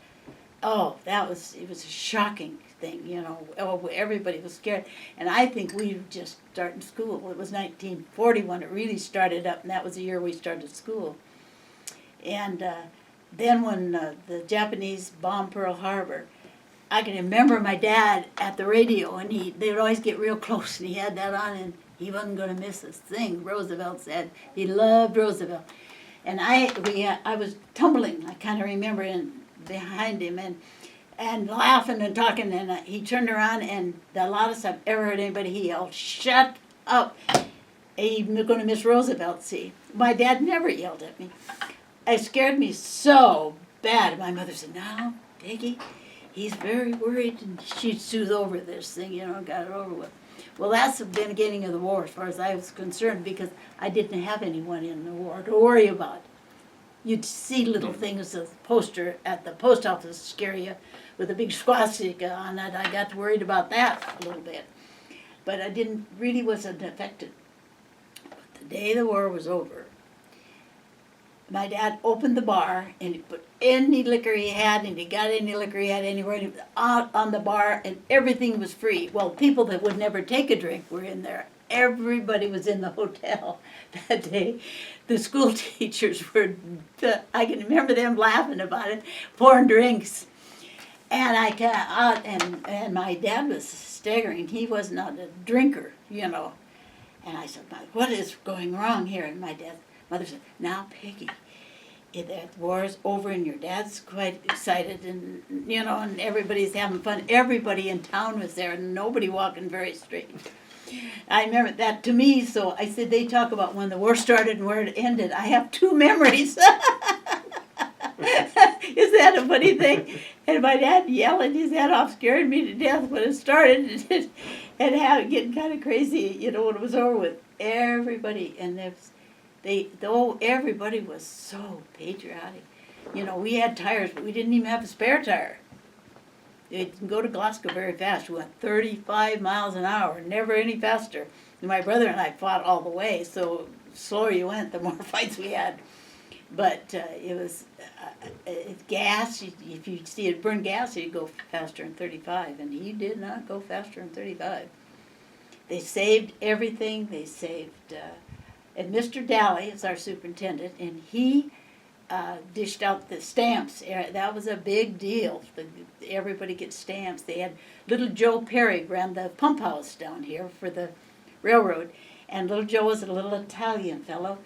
S1: Oh, it was a shocking thing, Oh, everybody was scared. And I think we were just starting school. It was 1940 when it really started up, and that was the year we started school. And then when the Japanese bombed Pearl Harbor, I can remember my dad at the radio, and they would always get real close, and he had that on, and he wasn't going to miss a thing. Roosevelt said he loved Roosevelt. And I was tumbling, I kind of remember, behind him and laughing and talking, and he turned around, and the loudest I've ever heard anybody, he yelled, "Shut up! You're going to miss Roosevelt, see." My dad never yelled at me. It scared me so bad. My mother said, "No, Peggy, he's very worried," and she'd soothe over this thing, got it over with. Well, that's the beginning of the war as far as I was concerned, because I didn't have anyone in the war to worry about. You'd see little things, a poster at the post office scare you with a big swastika on it. I got worried about that a little bit. But I wasn't affected. But the day the war was over, my dad opened the bar, and he put any liquor he had, and he got any liquor he had anywhere, and he was out on the bar, and everything was free. Well, people that would never take a drink were in there. Everybody was in the hotel that day. The school teachers were, I can remember them laughing about it, pouring drinks. And and my dad was staggering. He was not a drinker, And I said, "What is going wrong here?" And my mother said, "Now, Peggy, that war's over, and your dad's quite excited, and and everybody's having fun. Everybody in town was there, and nobody walking very straight." I remember that to me, so I said, they talk about when the war started and where it ended. I have two memories. Is that a funny thing? And my dad yelling his head off, scaring me to death when it started, and getting kind of crazy, when it was over with. Everybody, and everybody was so patriotic. We had tires, but we didn't even have a spare tire. It didn't go to Glasgow very fast. We went 35 miles an hour, never any faster. And my brother and I fought all the way, so the slower you went, the more fights we had. But it was gas. If you see it burn gas, you'd go faster than 35, and he did not go faster than 35. They saved everything. They saved, and Mr. Daly is our superintendent, and he dished out the stamps. That was a big deal. Everybody gets stamps. They had little Joe Perry ran the pump house down here for the railroad, and little Joe was a little Italian fellow,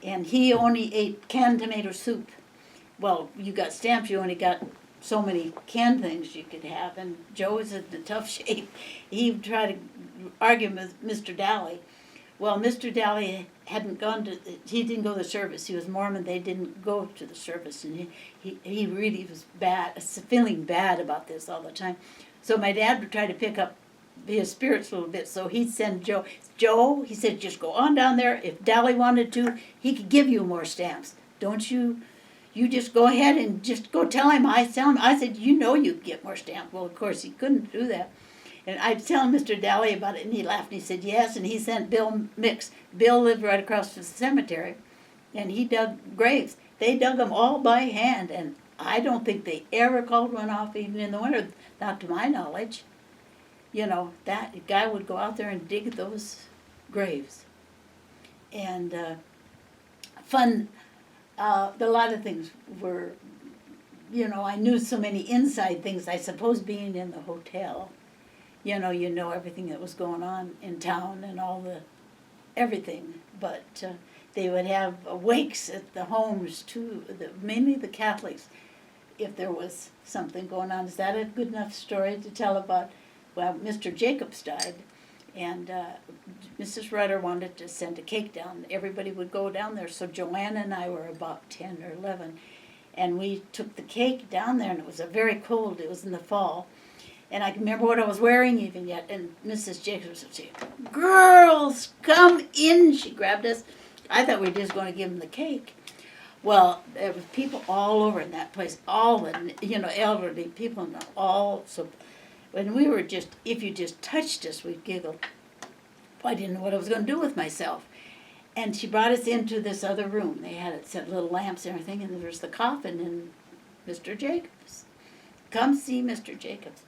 S1: and he only ate canned tomato soup. Well, you got stamps, you only got so many canned things you could have, and Joe was in tough shape. He tried to argue with Mr. Daly. Well, Mr. Daly he didn't go to the service. He was Mormon. They didn't go to the service, and he really was feeling bad about this all the time. So my dad would try to pick up his spirits a little bit, so he'd send Joe, he said, just go on down there. If Daly wanted to, he could give you more stamps. Don't you just go ahead and just go tell him. I said, you get more stamps. Well, of course, he couldn't do that. And I'd tell Mr. Daly about it, and he laughed, and he said, yes, and he sent Bill Mix. Bill lived right across from the cemetery, and he dug graves. They dug them all by hand, and I don't think they ever called one off even in the winter, not to my knowledge. That guy would go out there and dig those graves. And fun, a lot of things were, I knew so many inside things, I suppose, being in the hotel. you know everything that was going on in town and everything. But they would have wakes at the homes too, mainly the Catholics, if there was something going on. Is that a good enough story to tell about? Well, Mr. Jacobs died, and Mrs. Rudder wanted to send a cake down. Everybody would go down there, so Joanna and I were about 10 or 11, and we took the cake down there, and it was very cold. It was in the fall. And I can remember what I was wearing even yet. And Mrs. Jacobs would say, "Girls, come in." She grabbed us. I thought we were just going to give them the cake. Well, there was people all over in that place, all the, elderly people and all. So when we were if you just touched us, we'd giggle. I didn't know what I was going to do with myself. And she brought us into this other room. They had it set little lamps and everything, and there was the coffin and Mr. Jacobs. Come see Mr. Jacobs.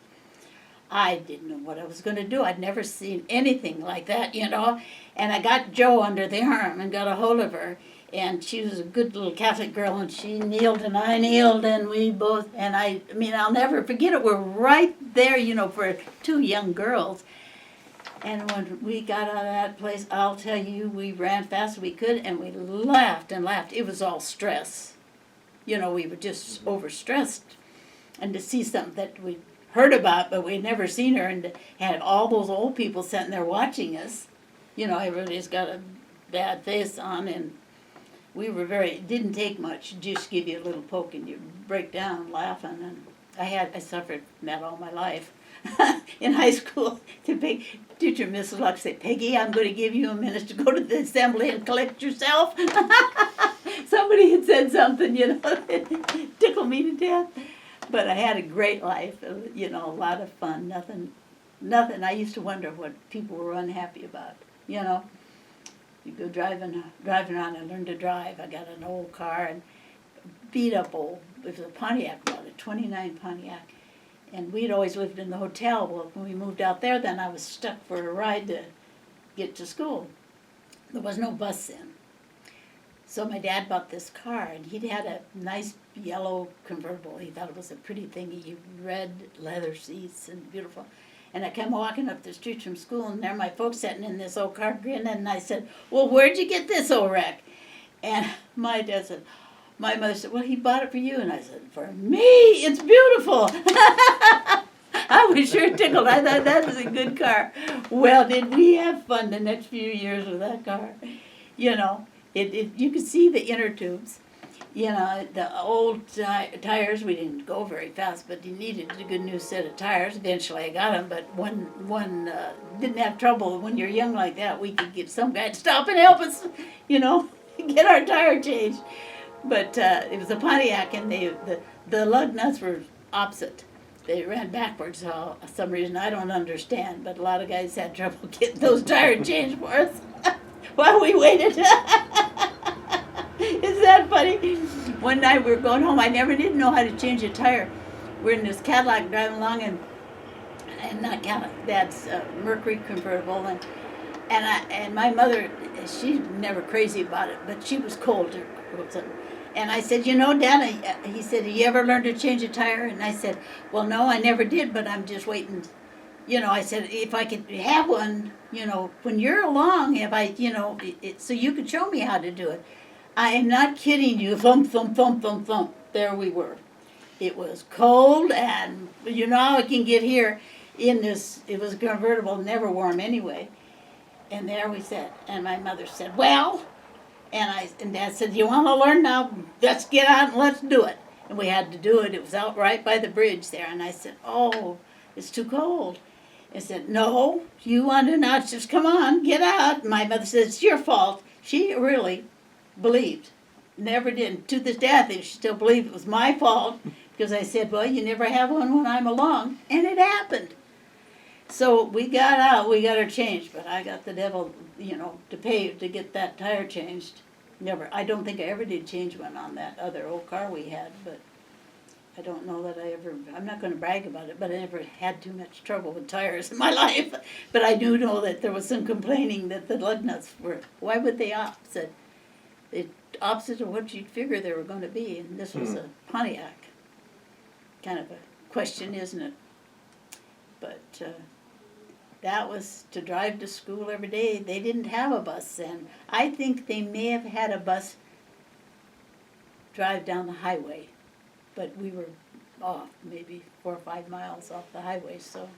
S1: I didn't know what I was going to do. I'd never seen anything like that, And I got Jo under the arm and got a hold of her. And she was a good little Catholic girl, and she kneeled and I kneeled, and we both, and I'll never forget it. We're right there, for two young girls. And when we got out of that place, I'll tell you, we ran fast as we could, and we laughed and laughed. It was all stress. We were just overstressed. And to see something that we heard about, but we'd never seen her, and had all those old people sitting there watching us. Everybody's got a bad face on, and we were it didn't take much, just give you a little poke and you break down laughing. And I suffered from that all my life. In high school, the big teacher, Mrs. Luck, said, "Peggy, I'm going to give you a minute to go to the assembly and collect yourself." Somebody had said something, it tickled me to death. But I had a great life, a lot of fun, nothing. I used to wonder what people were unhappy about, You go driving around and learn to drive. I got an old car and beat up old. It was a Pontiac, about a 29 Pontiac. And we'd always lived in the hotel. Well, when we moved out there, then I was stuck for a ride to get to school. There was no bus then. So my dad bought this car, and he'd had a nice yellow convertible. He thought it was a pretty thing. Red leather seats and beautiful. And I came walking up the street from school, and there my folks sitting in this old car grinning, and I said, "Well, where'd you get this old wreck?" And my mother said, "Well, he bought it for you." And I said, "For me? It's beautiful." I was sure tickled. I thought that was a good car. Well, did we have fun the next few years with that car. You could see the inner tubes. The old tires, we didn't go very fast, but you needed a good new set of tires. Eventually I got them, but one didn't have trouble. When you're young like that, we could get some guy to stop and help us, get our tire changed. But it was a Pontiac, and the lug nuts were opposite. They ran backwards for some reason I don't understand, but a lot of guys had trouble getting those tires changed for us while we waited. Isn't that funny? One night we were going home. I never did know how to change a tire. We're in this Cadillac driving along, and not Cadillac, Dad's Mercury convertible, and my mother, she's never crazy about it, but she was cold. And I said, Dad, he said, "You ever learned to change a tire?" And I said, "Well, no, I never did, but I'm just waiting." I said, "If I could have one, when you're along, so you could show me how to do it." I am not kidding you. Thump, thump, thump, thump, thump. There we were. It was cold, and how it can get here in this. It was convertible, never warm anyway. And there we sat. And my mother said, "Well," and Dad said, "You want to learn now? Let's get out and let's do it." And we had to do it. It was out right by the bridge there. And I said, "Oh, it's too cold." I said, "No, you want to now? Just come on, get out." And my mother said, "It's your fault." She really believed. Never did. To this day, I think she still believed it was my fault, because I said, "Well, you never have one when I'm along." And it happened. So we got out, we got her changed, but I got the devil, to pay to get that tire changed. Never. I don't think I ever did change one on that other old car we had, but I don't know that I'm not going to brag about it, but I never had too much trouble with tires in my life. But I do know that there was some complaining that the lug nuts why would they opposite? The opposite of what you'd figure they were going to be, and this was a Pontiac. Kind of a question, isn't it? But that was to drive to school every day. They didn't have a bus then. I think they may have had a bus drive down the highway, but we were off maybe 4 or 5 miles off the highway, so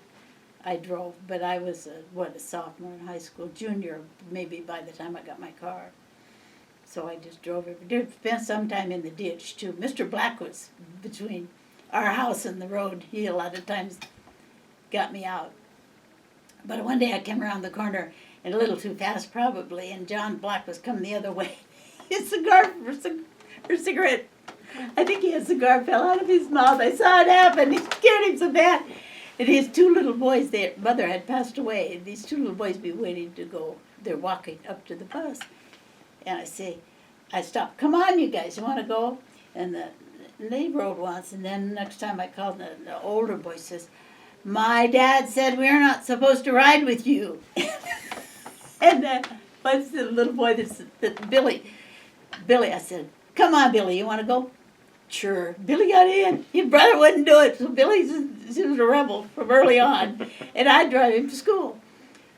S1: I drove. But I was a sophomore in high school, junior maybe by the time I got my car. So I just drove every day. Spent some time in the ditch too. Mr. Black was between our house and the road. He a lot of times got me out. But one day I came around the corner, and a little too fast probably, and John Black was coming the other way. His cigar or cigarette, I think his cigar fell out of his mouth. I saw it happen. It scared him so bad. And his 2 little boys, their mother had passed away. And these 2 little boys be waiting to go. They're walking up to the bus. And I stopped. Come on, you guys, you want to go? And they rode once. And then the next time I called, the older boy says, my dad said we're not supposed to ride with you. And what's the little boy Billy, I said, come on, Billy, you want to go? Sure. Billy got in. His brother wouldn't do it, so Billy was a rebel from early on. And I'd drive him to school.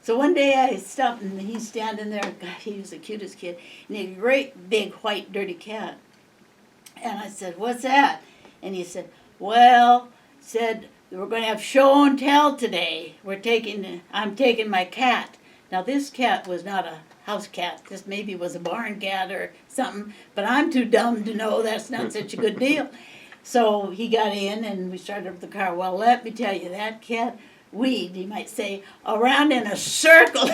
S1: So one day I stopped, and he's standing there. God, he was the cutest kid. And he had a great, big, white, dirty cat. And I said, what's that? And he said, well, we're going to have show and tell today. I'm taking my cat. Now, this cat was not a house cat. This maybe was a barn cat or something, but I'm too dumb to know that's not such a good deal. So he got in, and we started up the car. Well, let me tell you, that cat weaved, you might say, around in a circle.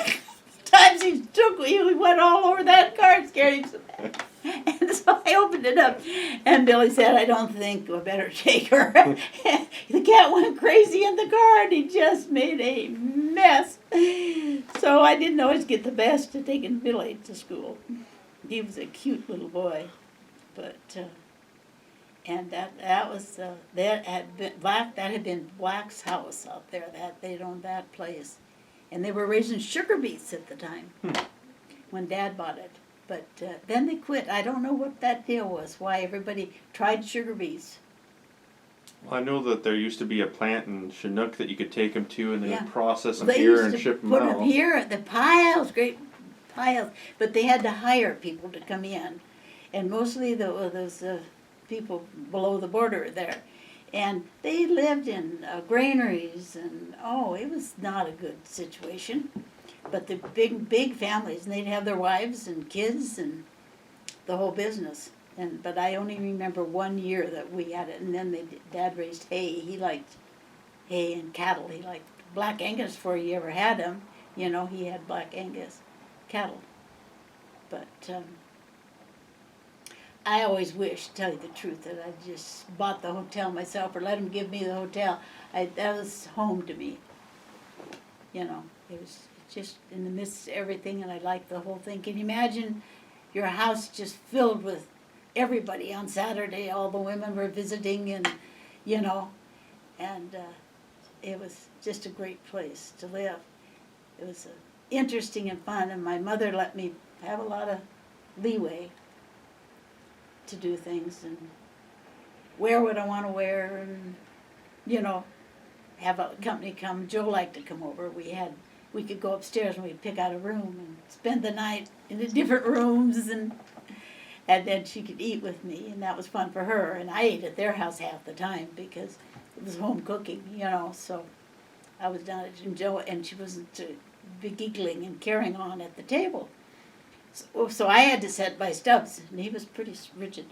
S1: Times he went all over that car and scared him so bad. And so I opened it up, and Billy said, I don't think we better take her. The cat went crazy in the car, and he just made a mess. So I didn't always get the best of taking Billy to school. He was a cute little boy. But, and that had been Black's house out there. They'd owned that place. And they were raising sugar beets at the time when Dad bought it. But then they quit. I don't know what that deal was, why everybody tried sugar beets.
S3: Well, I know that there used to be a plant in Chinook that you could take them to, and they would process them
S1: They
S3: here
S1: used
S3: and
S1: to
S3: ship them
S1: put
S3: out.
S1: them here, the piles, great piles. But they had to hire people to come in. And mostly those people below the border there. And they lived in granaries, and it was not a good situation. But the big families, and they'd have their wives and kids and the whole business. But I only remember 1 year that we had it, and then Dad raised hay. He liked hay and cattle. He liked Black Angus before he ever had them. He had Black Angus cattle. But I always wished, to tell you the truth, that I just bought the hotel myself or let him give me the hotel. That was home to me. It was just in the midst of everything, and I liked the whole thing. Can you imagine your house just filled with everybody on Saturday? All the women were visiting, and it was just a great place to live. It was interesting and fun, and my mother let me have a lot of leeway to do things and wear what I want to wear, and have a company come. Joe liked to come over. We could go upstairs and we'd pick out a room and spend the night in the different rooms, and then she could eat with me, and that was fun for her. And I ate at their house half the time because it was home cooking, so I was down at Joe, and she wasn't to be giggling and carrying on at the table. So I had to sit by Stubbs, and he was pretty rigid.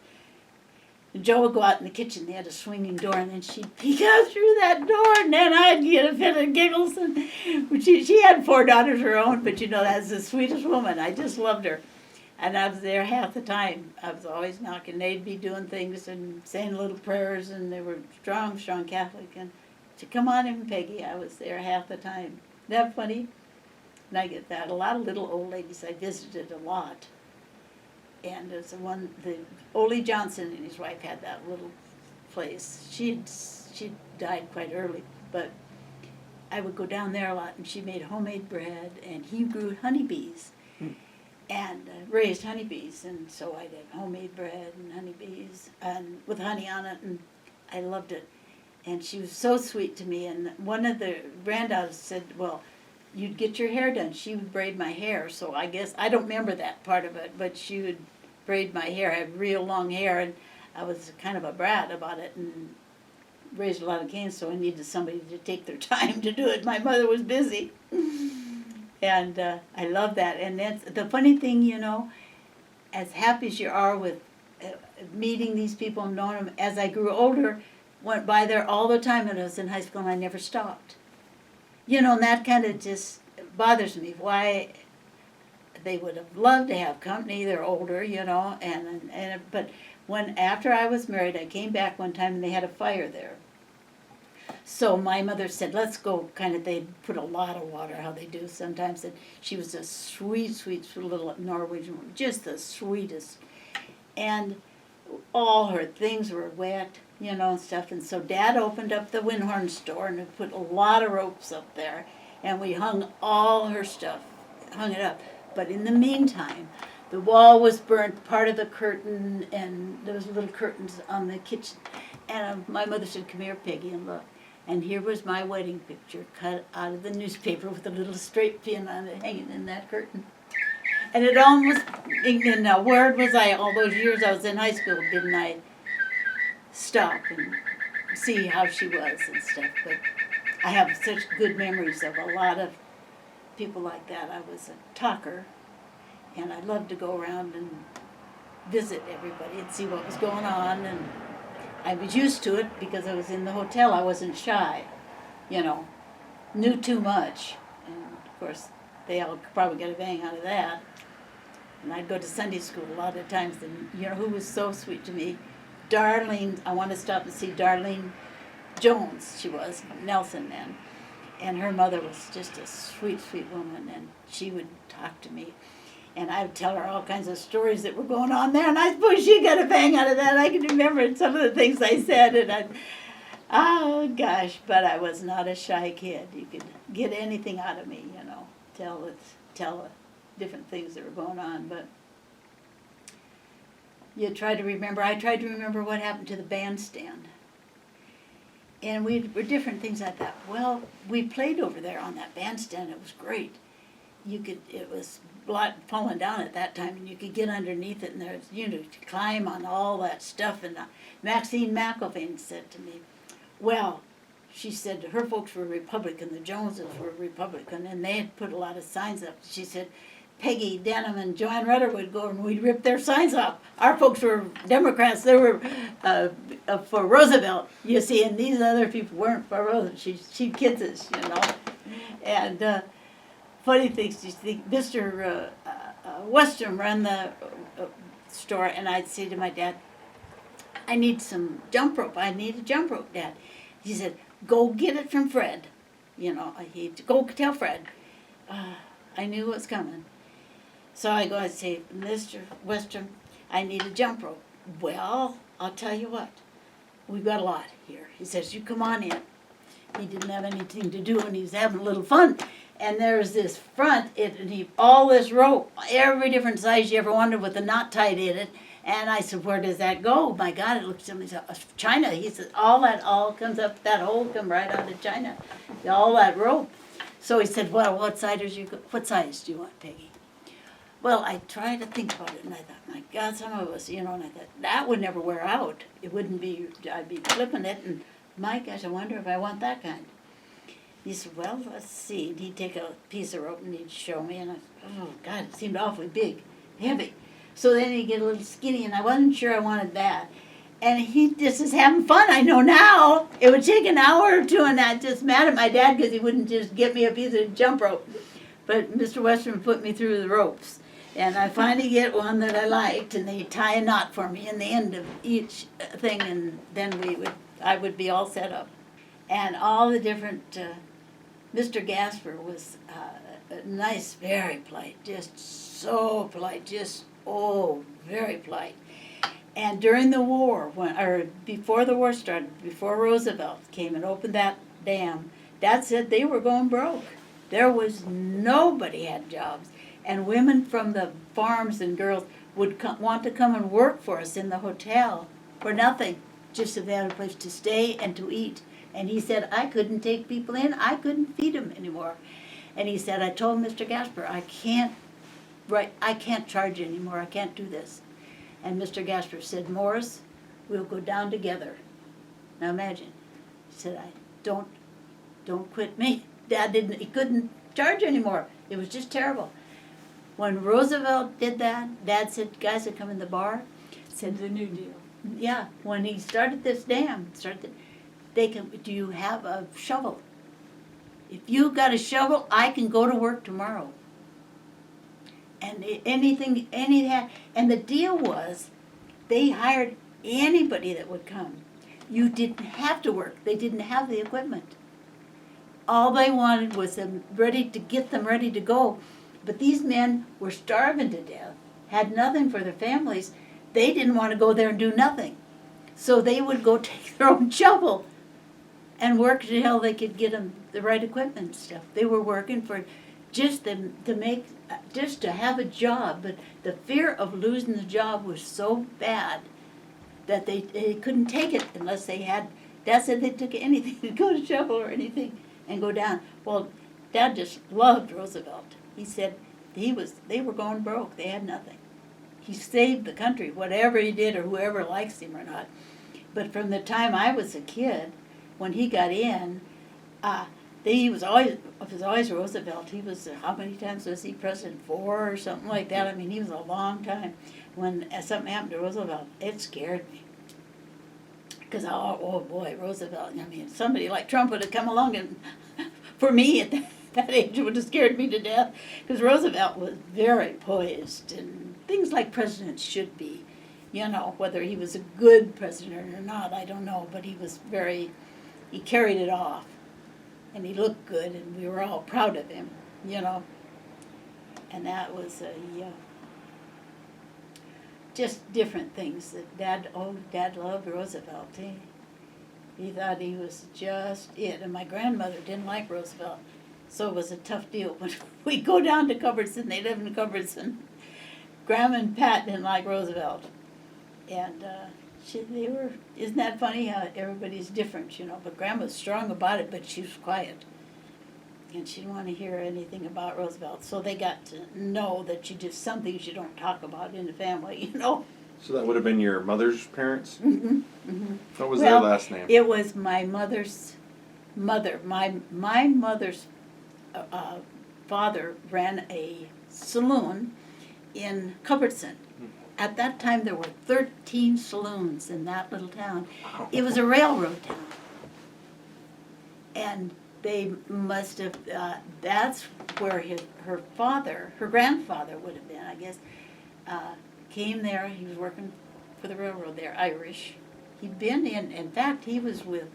S1: And Joe would go out in the kitchen. They had a swinging door, and then she'd peek out through that door, and then I'd get a fit of giggles. And she had 4 daughters of her own, but that's the sweetest woman. I just loved her. And I was there half the time. I was always knocking. They'd be doing things and saying little prayers, and they were strong Catholic. And she'd come on in, Peggy. I was there half the time. Isn't that funny? And I get that. A lot of little old ladies I visited a lot. And there's the Ole Johnson and his wife had that little place. She died quite early, but I would go down there a lot, and she made homemade bread, and he grew honeybees and raised honeybees, and so I did homemade bread and honeybees and with honey on it, and I loved it. And she was so sweet to me, and one of the granddaughters said, well, you'd get your hair done. She would braid my hair, so I guess, I don't remember that part of it, but she would braid my hair. I had real long hair, and I was kind of a brat about it, and raised a lot of kids, so I needed somebody to take their time to do it. My mother was busy. And I love that. And that's the funny thing, you know, as happy as you are with meeting these people and knowing them, as I grew older, went by there all the time when I was in high school, and I never stopped. You know, and that kind of just bothers me. Why they would have loved to have company. They're older, you know, and but when after I was married, I came back one time and they had a fire there. So my mother said, let's go, kind of, they'd put a lot of water, how they do sometimes, and she was a sweet, sweet little Norwegian woman, just the sweetest. And all her things were wet, you know, and stuff, and so Dad opened up the Windhorn store and put a lot of ropes up there, and we hung all her stuff, hung it up. But in the meantime, the wall was burnt, part of the curtain, and there was little curtains on the kitchen. And my mother said, come here, Peggy, and look. And here was my wedding picture cut out of the newspaper with a little straight pin on it hanging in that curtain. And it almost, and now where was I all those years I was in high school, didn't I stop and see how she was and stuff. But I have such good memories of a lot of people like that. I was a talker, and I loved to go around and visit everybody and see what was going on, and I was used to it because I was in the hotel. I wasn't shy, you know, knew too much, and of course they all probably got a bang out of that. And I'd go to Sunday school a lot of times, and you know who was so sweet to me? Darlene. I want to stop and see Darlene Jones. She was Nelson then, and her mother was just a sweet, sweet woman, and she would talk to me. And I would tell her all kinds of stories that were going on there, and I suppose she got a bang out of that. I can remember some of the things I said, and oh gosh, but I was not a shy kid. You could get anything out of me, you know, tell different things that were going on, but you try to remember. I tried to remember what happened to the bandstand. And we were different things like that. Well, we played over there on that bandstand. It was great. It was falling down at that time, and you could get underneath it, and there's, you know, to climb on all that stuff. And Maxine McElvain said to me, well, she said her folks were Republican, the Joneses were Republican, and they had put a lot of signs up. She said, Peggy, Denham, and Joanne Rutter would go and we'd rip their signs off. Our folks were Democrats. They were for Roosevelt, you see, and these other people weren't for Roosevelt. She kids us, you know. And funny things, you think Mr. Western ran the store, and I'd say to my dad, I need some jump rope. I need a jump rope, Dad. He said, go get it from Fred. You know, he'd go tell Fred. I knew what was coming. So I go and say, Mr. Western, I need a jump rope. Well, I'll tell you what, we've got a lot here. He says, you come on in. He didn't have anything to do, and he was having a little fun. And there's this front, all this rope, every different size you ever wanted with a knot tied in it. And I said, where does that go? My God, it looks to me, China. He said, all comes up, that hole come right out of China, all that rope. So he said, well, what size do you want, Peggy? Well, I tried to think about it, and I thought, my God, some of us, you know, and I thought, that would never wear out. It wouldn't be, I'd be flipping it, and my gosh, I wonder if I want that kind. He said, well, let's see. And he'd take a piece of rope and he'd show me, and I said, oh, God, it seemed awfully big, heavy. So then he'd get a little skinny, and I wasn't sure I wanted that. And he just is having fun. I know now. It would take an hour or two, and I just mad at my dad because he wouldn't just get me a piece of jump rope. But Mr. Western put me through the ropes. And I finally get one that I liked, and they tie a knot for me in the end of each thing, and then I would be all set up. And all the different, Mr. Gasper was nice, very polite, just so polite, very polite. And during the war, before the war started, before Roosevelt came and opened that dam, Dad said they were going broke. There was nobody had jobs. And women from the farms and girls would want to come and work for us in the hotel for nothing, just so they had a place to stay and to eat. And he said, I couldn't take people in. I couldn't feed them anymore. And he said, I told Mr. Gasper, I can't charge anymore, I can't do this. And Mr. Gasper said, Morris, we'll go down together. Now imagine, he said, don't quit me. Dad he couldn't charge anymore. It was just terrible. When Roosevelt did that, Dad said, guys that come in the bar, said,
S2: The New Deal.
S1: yeah, when he started this dam, do you have a shovel? If you got a shovel, I can go to work tomorrow. And and the deal was, they hired anybody that would come. You didn't have to work. They didn't have the equipment. All they wanted was get them ready to go. But these men were starving to death, had nothing for their families. They didn't want to go there and do nothing. So they would go take their own shovel and work until they could get them the right equipment and stuff. They were working for just to have a job, but the fear of losing the job was so bad that they couldn't take it unless they had. Dad said they took anything to go to shovel or anything and go down. Well, Dad just loved Roosevelt. He said they were going broke. They had nothing. He saved the country, whatever he did or whoever likes him or not. But from the time I was a kid, when he got in, he was always Roosevelt. He was, how many times was he president? 4 or something like that. I mean, he was a long time. When something happened to Roosevelt, it scared me. Because, oh boy, Roosevelt, I mean, somebody like Trump would have come along and, for me at that age, it would have scared me to death. Because Roosevelt was very poised and things like presidents should be. You know, whether he was a good president or not, I don't know. But he carried it off. And he looked good, and we were all proud of him, you know. And that was just different things that Dad loved Roosevelt. He thought he was just it. And my grandmother didn't like Roosevelt, so it was a tough deal. When we go down to Culbertson, they live in Culbertson. Grandma and Pat didn't like Roosevelt. And isn't that funny how everybody's different, you know? But Grandma's strong about it, but she was quiet. And she didn't want to hear anything about Roosevelt. So they got to know that some things you don't talk about in the family, you know?
S3: So that would have been your mother's parents?
S1: Mm-hmm. Mm-hmm.
S3: What was their last name?
S1: It was my mother's mother. My mother's father ran a saloon in Culbertson. At that time, there were 13 saloons in that little town. It was a railroad town. And they must have, that's where her grandfather would have been, I guess, came there. He was working for the railroad there, Irish. He'd been in fact, he was with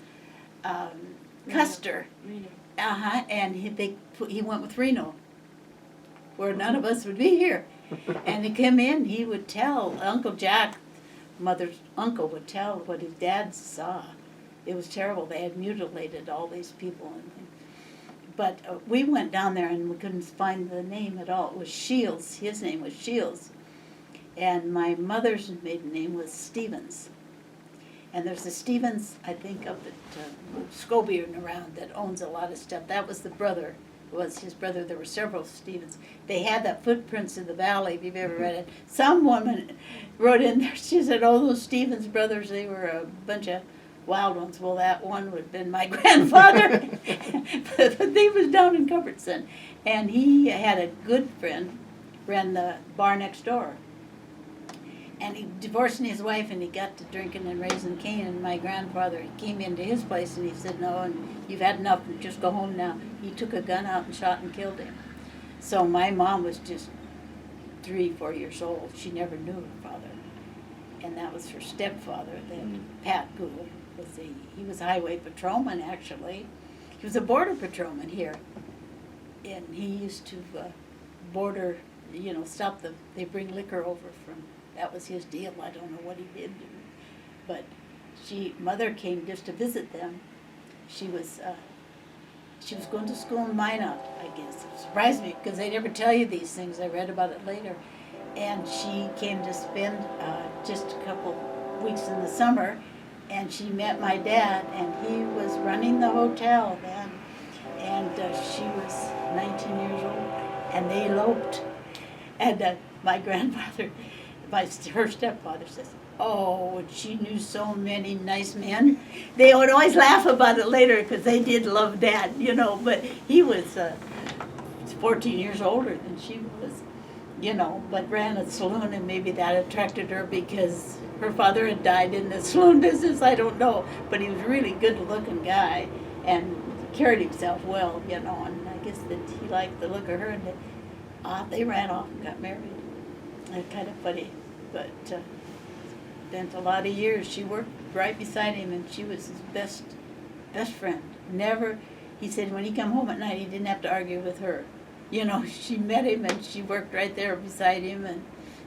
S1: Custer.
S2: Reno.
S1: And he went with Reno, where none of us would be here. And he came in, he would tell, Uncle Jack, mother's uncle, would tell what his dad saw. It was terrible. They had mutilated all these people. But we went down there and we couldn't find the name at all. It was Shields. His name was Shields. And my mother's maiden name was Stevens. And there's a Stevens, I think, up at Scobie and around that owns a lot of stuff. That was the brother. Was his brother. There were several Stevens. They had that Footprints of the Valley, if you've ever read it. Some woman wrote in there, she said, oh, those Stevens brothers, they were a bunch of wild ones. Well, that one would have been my grandfather. But they was down in Culbertson. And he had a good friend, ran the bar next door. And he divorced his wife, and he got to drinking and raising Cain. And my grandfather, he came into his place, and he said, no, and you've had enough, just go home now. He took a gun out and shot and killed him. So my mom was just 3-4 years old. She never knew her father. And that was her stepfather, then Pat Gould. He was a highway patrolman, actually. He was a border patrolman here. And he used to border, they bring liquor over from, that was his deal. I don't know what he did. But mother came just to visit them. She was going to school in Minot, I guess. It surprised me because they never tell you these things. I read about it later. And she came to spend just a couple weeks in the summer, and she met my dad, and he was running the hotel then. And and she was 19 years old, and they eloped. And my grandfather, her stepfather says, oh, she knew so many nice men. They would always laugh about it later because they did love Dad, you know, but he was 14 years older than she was, you know, but ran a saloon, and maybe that attracted her because her father had died in the saloon business, I don't know, but he was a really good-looking guy and carried himself well, you know, and I guess that he liked the look of her, and they ran off and got married. Kind of funny, but spent a lot of years. She worked right beside him, and she was his best friend. Never, he said when he come home at night, he didn't have to argue with her. You know, she met him, and she worked right there beside him,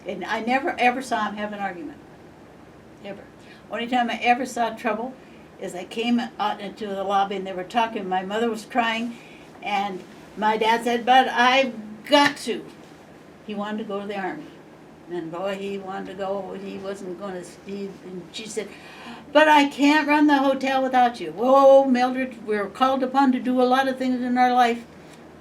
S1: and I never ever saw him have an argument. Ever. Only time I ever saw trouble is I came out into the lobby, and they were talking. My mother was crying, and my dad said, but I've got to. He wanted to go to the Army. And boy, he wanted to go. He wasn't going to. And she said, but I can't run the hotel without you. Whoa, Mildred, we're called upon to do a lot of things in our life.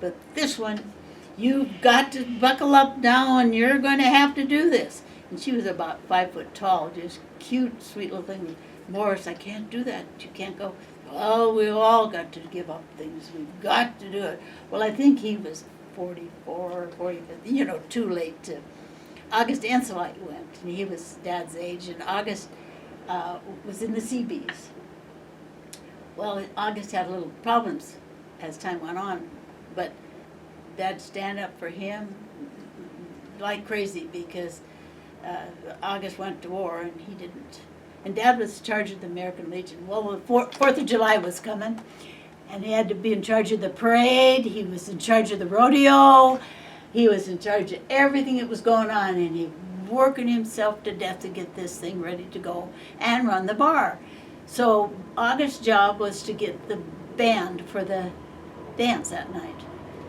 S1: But this one, you've got to buckle up now, and you're going to have to do this. And she was about 5 foot tall, just cute, sweet little thing. Morris, I can't do that. You can't go. Well, we've all got to give up things. We've got to do it. Well, I think he was 44 or 45, you know, too late to. August Anselite went, and he was Dad's age, and August was in the Seabees. Well, August had little problems as time went on, but Dad stand up for him like crazy because August went to war and he didn't. And Dad was in charge of the American Legion. Well, the 4th of July was coming, and he had to be in charge of the parade. He was in charge of the rodeo. He was in charge of everything that was going on, and he working himself to death to get this thing ready to go and run the bar. So August's job was to get the band for the dance that night.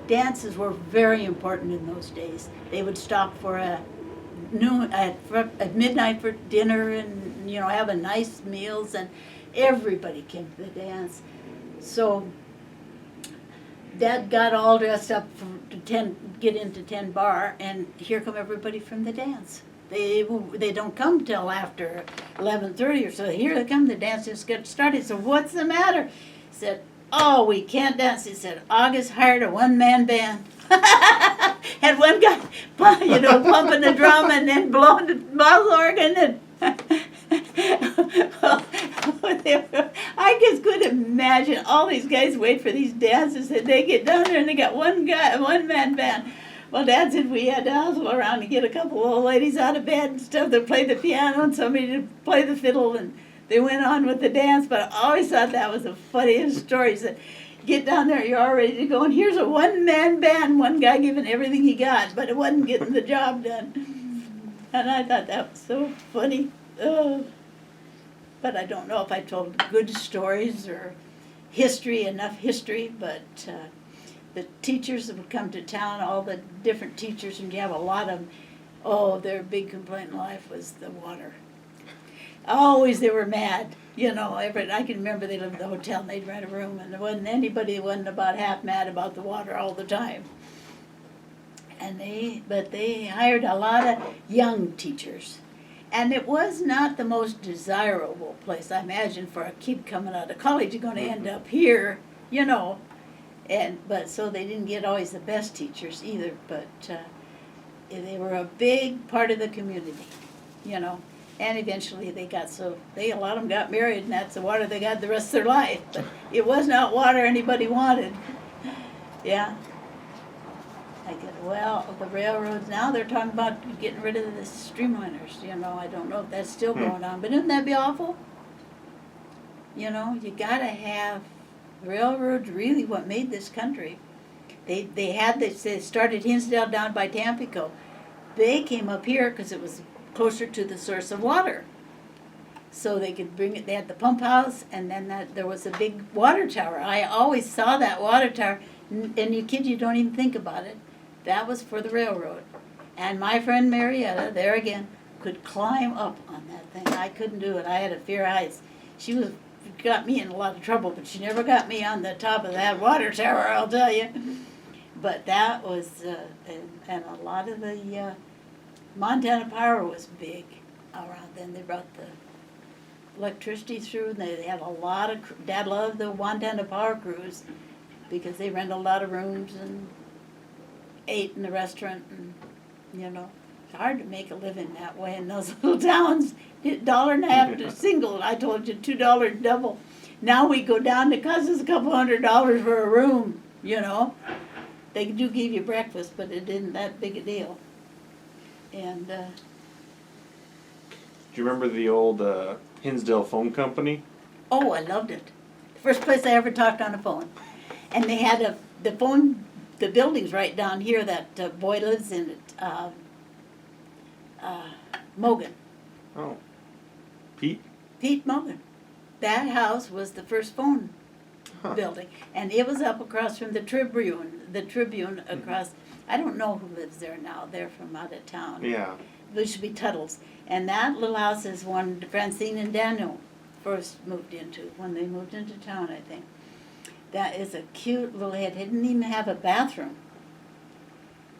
S1: Dances were very important in those days. They would stop for at midnight for dinner, and you know, having nice meals, and everybody came to the dance. So Dad got all dressed up to get into 10 bar, and here come everybody from the dance. They don't come till after 11:30 or so. Here they come, the dance just got started. So what's the matter? He said, oh, we can't dance. He said, August hired a one-man band. Had one guy, you know, pumping the drum and then blowing the mouth organ, and I just couldn't imagine all these guys wait for these dances, and they get down there and they got one-man band. Well, Dad said we had to hustle around to get a couple of old ladies out of bed and stuff to play the piano and somebody to play the fiddle, and they went on with the dance. But I always thought that was the funniest story. He said, get down there, you're all ready to go, and here's a one-man band, one guy giving everything he got, but it wasn't getting the job done. And I thought that was so funny. But I don't know if I told good stories or enough history, but the teachers that would come to town, all the different teachers, and you have a lot of them, their big complaint in life was the water. Always they were mad, you know. I can remember they lived in the hotel and they'd rent a room, and there wasn't anybody that wasn't about half mad about the water all the time. But they hired a lot of young teachers. And it was not the most desirable place, I imagine, for a kid coming out of college. You're going to end up here, you know. But so they didn't get always the best teachers either. But they were a big part of the community, you know. And eventually a lot of them got married, and that's the water they got the rest of their life. But it was not water anybody wanted. Yeah. Well, the railroads, now they're talking about getting rid of the streamliners, you know. I don't know if that's still going on, but wouldn't that be awful? You know, you gotta have railroads, really what made this country. They started Hinsdale down by Tampico. They came up here because it was closer to the source of water. So they could bring it, they had the pump house, and then there was a big water tower. I always saw that water tower, and you don't even think about it. That was for the railroad. And my friend Marietta, there again, could climb up on that thing. I couldn't do it. I had a fear of heights. She was got me in a lot of trouble, but she never got me on the top of that water tower, I'll tell you. But that was, and a lot of the Montana Power was big around then. They brought the electricity through, and they had a lot of, Dad loved the Montana Power crews because they rent a lot of rooms and ate in the restaurant, and, you know, it's hard to make a living that way in those little towns. $1.50 to single, I told you, $2 double. Now we go down, it costs us a couple $100 for a room, you know. They do give you breakfast, but it isn't that big a deal. And,
S3: Do you remember the old Hinsdale phone company?
S1: oh, I loved it. The first place I ever talked on the phone. And they had the phone, the building's right down here that boy lives in it, Mogan.
S3: Oh. Pete?
S1: Pete Mogan. That house was the first phone
S3: Huh.
S1: building. And it was up across from the Tribune across, I don't know who lives there now, they're from out of town.
S3: Yeah.
S1: It used to be Tuttle's. And that little house is one Francine and Daniel first moved into, when they moved into town, I think. That is a cute little, it didn't even have a bathroom.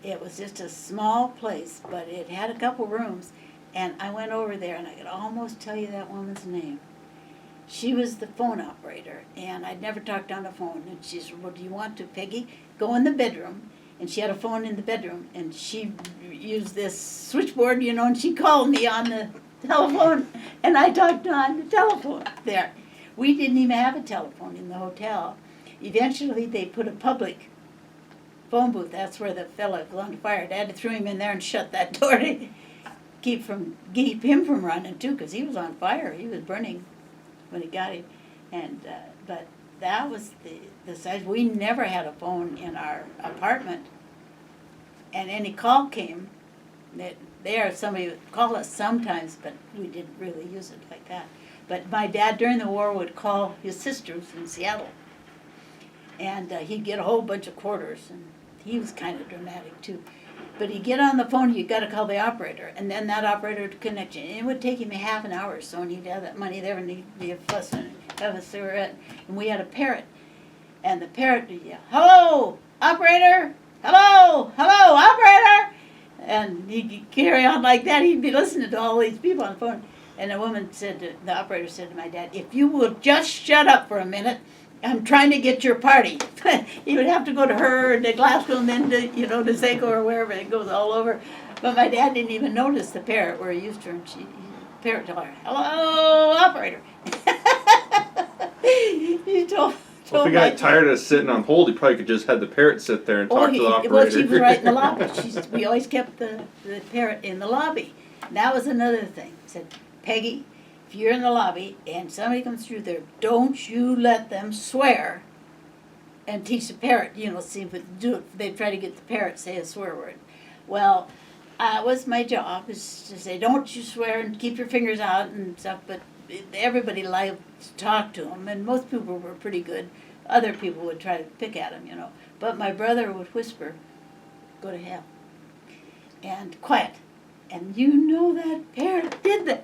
S1: It was just a small place, but it had a couple rooms. And I went over there, and I could almost tell you that woman's name. She was the phone operator, and I'd never talked on the phone. And she said, well, do you want to, Peggy? Go in the bedroom. And she had a phone in the bedroom, and she used this switchboard, you know, and she called me on the telephone, and I talked on the telephone there. We didn't even have a telephone in the hotel. Eventually, they put a public phone booth. That's where the fellow was on fire. Dad threw him in there and shut that door to keep him from running too, because he was on fire. He was burning when he got him. And but that was the size. We never had a phone in our apartment. And any call came, somebody would call us sometimes, but we didn't really use it like that. But my dad during the war would call his sisters in Seattle. And he'd get a whole bunch of quarters, and he was kind of dramatic too. But he'd get on the phone, you got to call the operator, and then that operator would connect you. And it would take him a half an hour or so, and he'd have that money there, and he'd be fussing and have a cigarette. And we had a parrot, and the parrot would yell, hello, operator, hello, hello, operator. And he'd carry on like that. He'd be listening to all these people on the phone. And the operator said to my dad, if you will just shut up for a minute, I'm trying to get your party. He would have to go to her and to Glasgow and then to, to Seiko or wherever. It goes all over. But my dad didn't even notice the parrot where he used to. And the parrot told her, hello, operator. He told
S3: Well, if he got tired of sitting on hold, he probably could just have the parrot sit there and talk to the operator.
S1: Well, she was right in the lobby. We always kept the parrot in the lobby. And that was another thing. He said, Peggy, if you're in the lobby and somebody comes through there, don't you let them swear and teach the parrot, see if it do it. They try to get the parrot to say a swear word. Well, it was my job is to say, don't you swear and keep your fingers out and stuff, but everybody liked to talk to him, and most people were pretty good. Other people would try to pick at him, But my brother would whisper, go to hell. And quiet. And that parrot did that.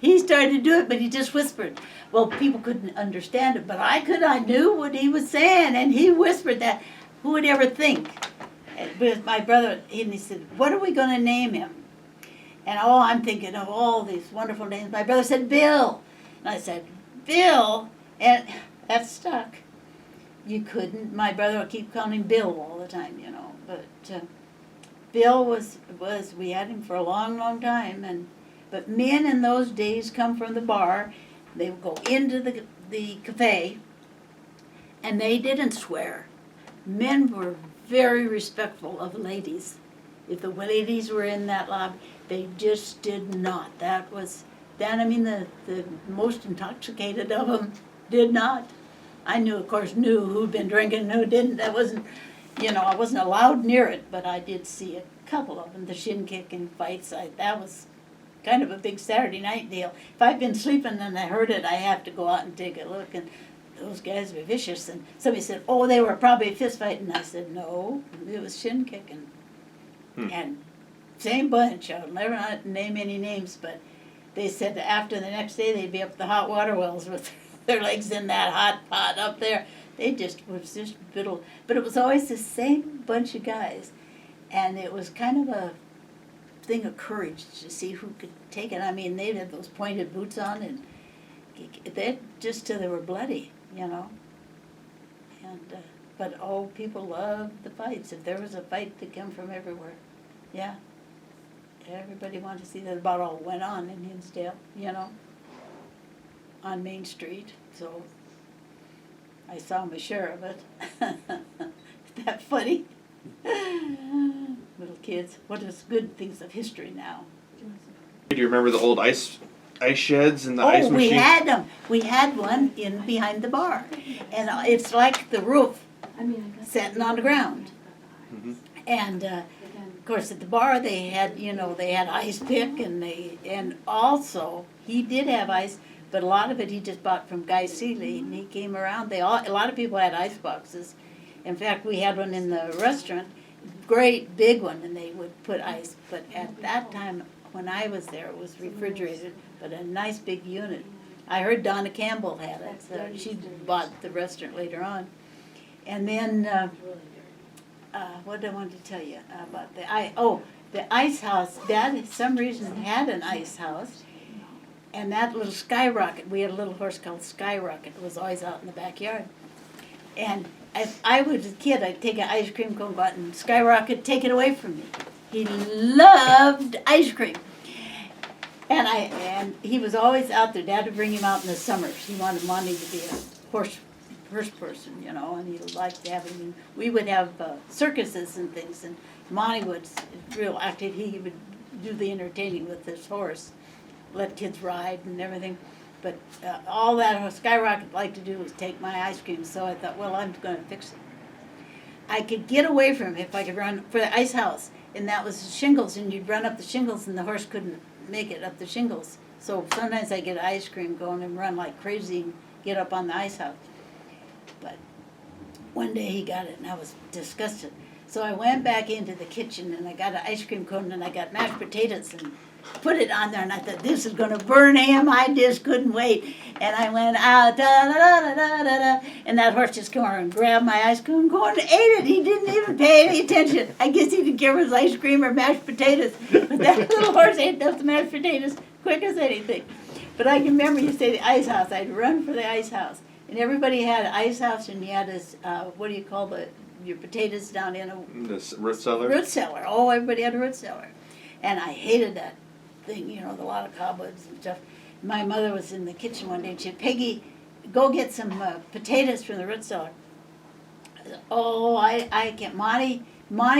S1: He started to do it, but he just whispered. Well, people couldn't understand it, but I could. I knew what he was saying, and he whispered that. Who would ever think? But my brother, he said, what are we going to name him? And I'm thinking of all these wonderful names. My brother said, Bill. And I said, Bill? And that stuck. You couldn't. My brother would keep calling him Bill all the time, But Bill was, we had him for a long, long time, but men in those days come from the bar, they would go into the cafe, and they didn't swear. Men were very respectful of ladies. If the ladies were in that lobby, they just did not. That was, the most intoxicated of them did not. I knew who'd been drinking and who didn't. That wasn't, I wasn't allowed near it, but I did see a couple of them, the shin kicking fights. That was kind of a big Saturday night deal. If I'd been sleeping and I heard it, I have to go out and take a look, and those guys were vicious. And somebody said, oh, they were probably fist fighting. I said, no, it was shin kicking. And same bunch. I'll never not name any names, but they said that after the next day they'd be up the hot water wells with their legs in that hot pot up there. They just was just biddle, but it was always the same bunch of guys, and it was kind of a thing of courage to see who could take it. I mean, they had those pointed boots on, and they just till they were bloody, you know. And but people loved the fights. If there was a fight, they come from everywhere. Yeah, everybody wanted to see that. About all went on in Hinsdale, you know, on Main Street. So I saw my share of it. Is that funny? Little kids. What is good things of history now?
S3: Do you remember the old ice sheds and the ice machines?
S1: We had them. We had one in behind the bar, and it's like the roof sitting on the ground.
S3: Mm-hmm.
S1: And of course, at the bar they had, they had ice pick, and also he did have ice, but a lot of it he just bought from Guy Seeley, and he came around. A lot of people had ice boxes. In fact, we had one in the restaurant, great big one, and they would put ice. But at that time, when I was there, it was refrigerated, but a nice big unit. I heard Donna Campbell had it. So she bought the restaurant later on. And then, what did I want to tell you about the ice house. Dad, for some reason, had an ice house. And that little Skyrocket, we had a little horse called Skyrocket. It was always out in the backyard. And if I was a kid, I'd take an ice cream cone, go out, and Skyrocket take it away from me. He loved ice cream. And he was always out there. Dad would bring him out in the summers. He wanted Monty to be a horse person, and he liked to have him. And we would have circuses and things, and Monty was real active. He would do the entertaining with his horse, let kids ride and everything. But all that Skyrocket liked to do was take my ice cream, so I thought, well, I'm going to fix it. I could get away from him if I could run for the ice house, and that was shingles, and you'd run up the shingles, and the horse couldn't make it up the shingles. So sometimes I get ice cream going and run like crazy and get up on the ice house. But one day he got it, and I was disgusted. So I went back into the kitchen, and I got an ice cream cone, and I got mashed potatoes, and put it on there, and I thought, this is going to burn him. I just couldn't wait. And I went out, da-da-da-da-da-da, and that horse just came over and grabbed my ice cream cone and ate it. He didn't even pay any attention. I guess he didn't care if it was ice cream or mashed potatoes. But that little horse ate those mashed potatoes quick as anything. But I can remember you say the ice house. I'd run for the ice house. And everybody had an ice house, and you had this, what do you call your potatoes down in a...
S3: This root cellar?
S1: Root cellar. Oh, everybody had a root cellar. And I hated that thing, a lot of cobwebs and stuff. My mother was in the kitchen one day, and she said, Peggy, go get some potatoes from the root cellar. I said, oh, I can't. Monty,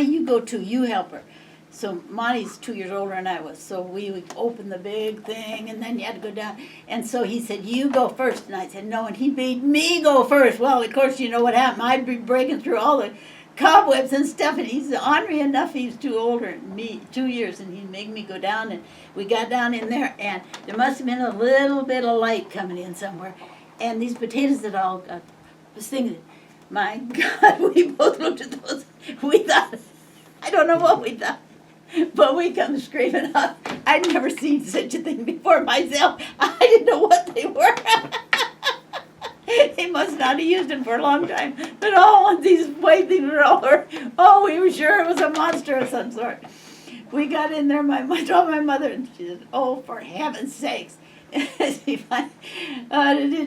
S1: you go too. You help her. So Monty's 2 years older than I was, so we would open the big thing, and then you had to go down. And so he said, you go first. And I said, no, and he made me go first. Well, of course, you know what happened. I'd be breaking through all the cobwebs and stuff, and he's ornery enough. He was too older than me, 2 years, and he'd make me go down, and we got down in there, and there must have been a little bit of light coming in somewhere, and these potatoes that all got, I was thinking, my God, we both looked at those, we thought, I don't know what we thought, but we come screaming up. I'd never seen such a thing before myself. I didn't know what they were. They must not have used them for a long time. But once these white things were all over, we were sure it was a monster of some sort. We got in there, I told my mother, and she said, oh, for heaven's sakes. It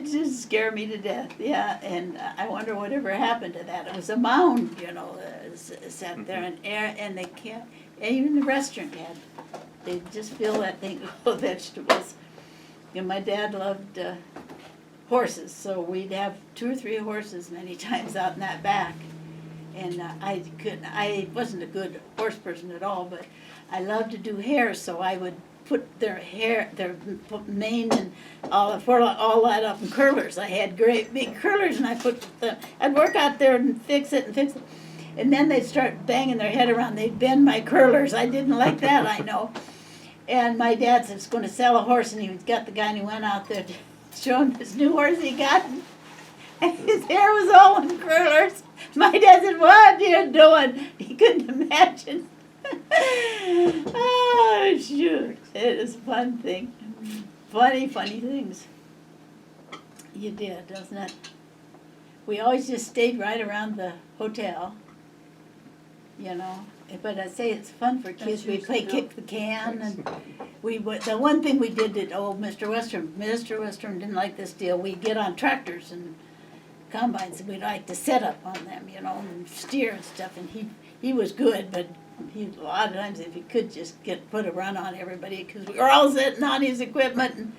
S1: just scared me to death, yeah. And I wonder whatever happened to that. It was a mound, sat there, and they can't, even the restaurant had, they just fill that thing with vegetables. My dad loved horses, so we'd have 2 or 3 horses many times out in that back. And I wasn't a good horse person at all, but I loved to do hair, so I would put their mane and all that up in curlers. I had great big curlers, and I'd work out there and fix it. And then they'd start banging their head around. They'd bend my curlers. I didn't like that, I know. And my dad said he was going to sell a horse, and he got the guy, and he went out there to show him this new horse he got. And his hair was all in curlers. My dad said, what are you doing? He couldn't imagine. Oh, shoot. It is a fun thing. Funny things. You did, doesn't it? We always just stayed right around the hotel, you know. But I say it's fun for kids. We play kick the can, and we would. The one thing we did that Mr. Western didn't like this deal. We'd get on tractors and combines, and we'd like to set up on them, you know, and steer and stuff. And he was good, but he a lot of times if he could just put a run on everybody, because we were all sitting on his equipment and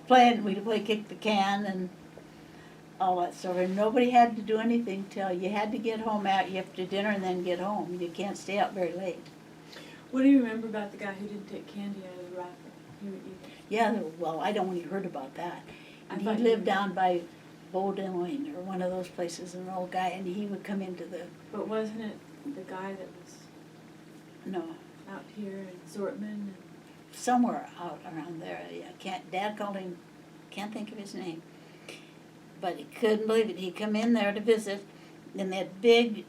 S1: playing. We'd play kick the can and all that sort of. Nobody had to do anything till you had to get home after dinner and then get home. You can't stay out very late.
S2: What do you remember about the guy who didn't take candy out of the wrapper? He would eat it.
S1: Yeah, well, I don't really heard about that. And he
S2: thought
S1: lived down by Bowdoin or one of those places, an old guy, and he would come into the,
S2: But wasn't it the guy that was
S1: no,
S2: out here in Zortman? And
S1: somewhere out around there. Dad called him, can't think of his name. But he couldn't believe it. He'd come in there to visit, and they had big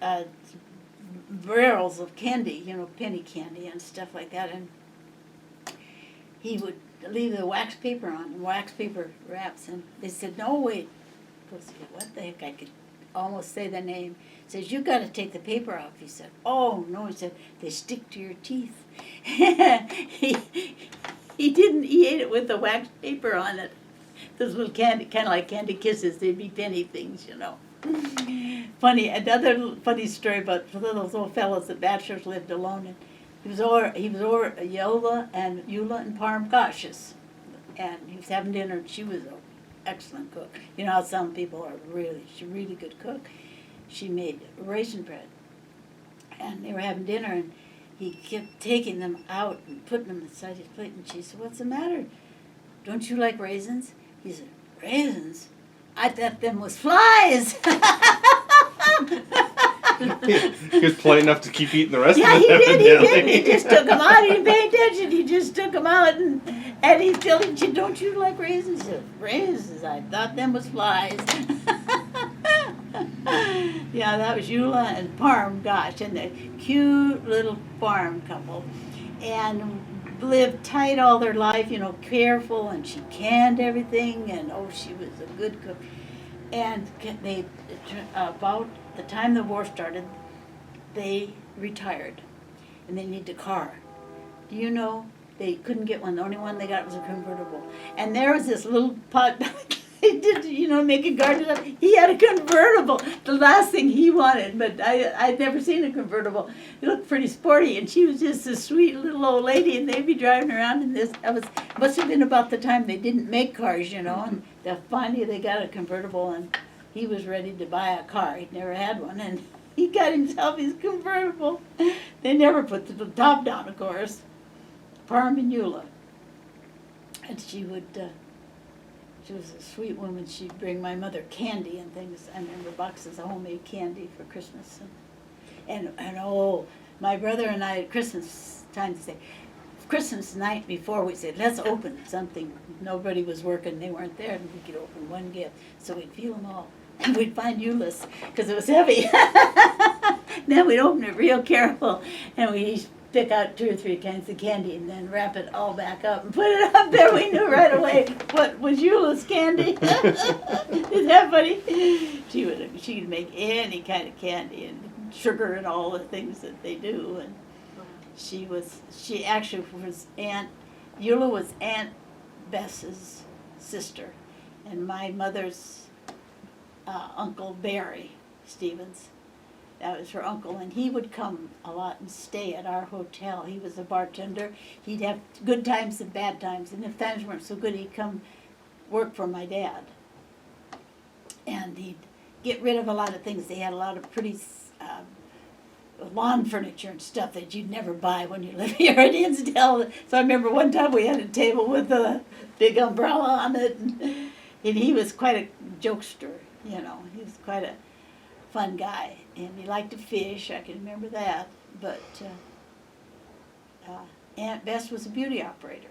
S1: barrels of candy, you know, penny candy and stuff like that, and he would leave the wax paper on, wax paper wraps, and they said, no, wait. Goes, what the heck, I could almost say the name. Says, you gotta take the paper off. He said, oh, no, he said, they stick to your teeth. he ate it with the wax paper on it. Those little candy, kind of like candy kisses, they'd be penny things, you know. Funny, another funny story about those old fellows that bachelors lived alone. And he was over Eula and Parm Gosh's, and he was having dinner, and she was an excellent cook. You know how some people are she's a really good cook. She made raisin bread, and they were having dinner, and he kept taking them out and putting them inside his plate, and she said, what's the matter? Don't you like raisins? He said, raisins? I thought them was flies.
S3: He was polite enough to keep eating the rest
S1: Yeah,
S3: of
S1: he
S3: it.
S1: did. He just took them out. He didn't pay attention. He just took them out, and he told him, don't you like raisins? He said, raisins? I thought them was flies. Yeah, that was Eula and Parm, gosh, and the cute little farm couple. And lived tight all their life, you know, careful, and she canned everything, and she was a good cook. And they, about the time the war started, they retired, and they needed a car. Do you know, they couldn't get one, the only one they got was a convertible. And there was this little pot, he did, you know, make a garden, he had a convertible, the last thing he wanted, but I'd never seen a convertible. It looked pretty sporty, and she was just a sweet little old lady, and they'd be driving around in this. Must have been about the time they didn't make cars, you know, and finally they got a convertible, and he was ready to buy a car. He'd never had one, and he got himself his convertible. They never put the top down, of course. Parm and Eula. And she would, she was a sweet woman. She'd bring my mother candy and things. I remember boxes of homemade candy for Christmas. And my brother and I at Christmas time, Christmas night before, we said, let's open something. Nobody was working, they weren't there, and we could open one gift. So we'd feel them all. And we'd find Eula's, because it was heavy. Then we'd open it real careful, and we'd pick out 2 or 3 kinds of candy, and then wrap it all back up and put it up there. We knew right away what was Eula's candy. Is that funny? She'd make any kind of candy, and sugar and all the things that they do. And she actually was Eula was Aunt Bess's sister, and my mother's Uncle Barry Stevens. That was her uncle, and he would come a lot and stay at our hotel. He was a bartender. He'd have good times and bad times, and if times weren't so good, he'd come work for my dad. And he'd get rid of a lot of things. They had a lot of pretty lawn furniture and stuff that you'd never buy when you live here in Hinsdale. So I remember one time we had a table with a big umbrella on it, and he was quite a jokester, you know. He was quite a fun guy, and he liked to fish. I can remember that. But Aunt Bess was a beauty operator,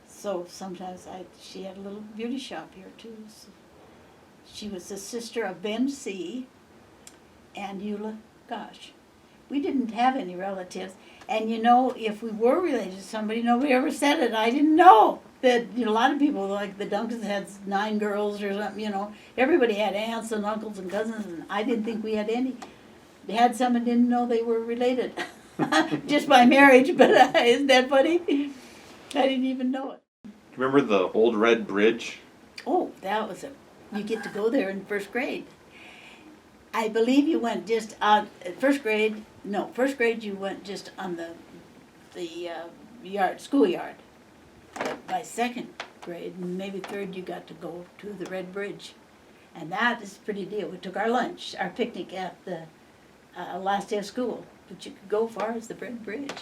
S1: so sometimes she had a little beauty shop here too. So she was the sister of Ben C. and Eula Gosh. We didn't have any relatives. And you know, if we were related to somebody, nobody ever said it. I didn't know that, you know, a lot of people, like the Duncans had 9 girls or something, you know. Everybody had aunts and uncles and cousins, and I didn't think we had any. They had some and didn't know they were related. Just by marriage, but isn't that funny? I didn't even know it.
S3: Remember the old red bridge?
S1: Oh, that was you get to go there in first grade. I believe you went just out, first grade you went just on the yard, schoolyard. But by second grade, maybe third, you got to go to the Red Bridge. And that is a pretty deal. We took our lunch, our picnic at the last day of school. But you could go far as the Red Bridge.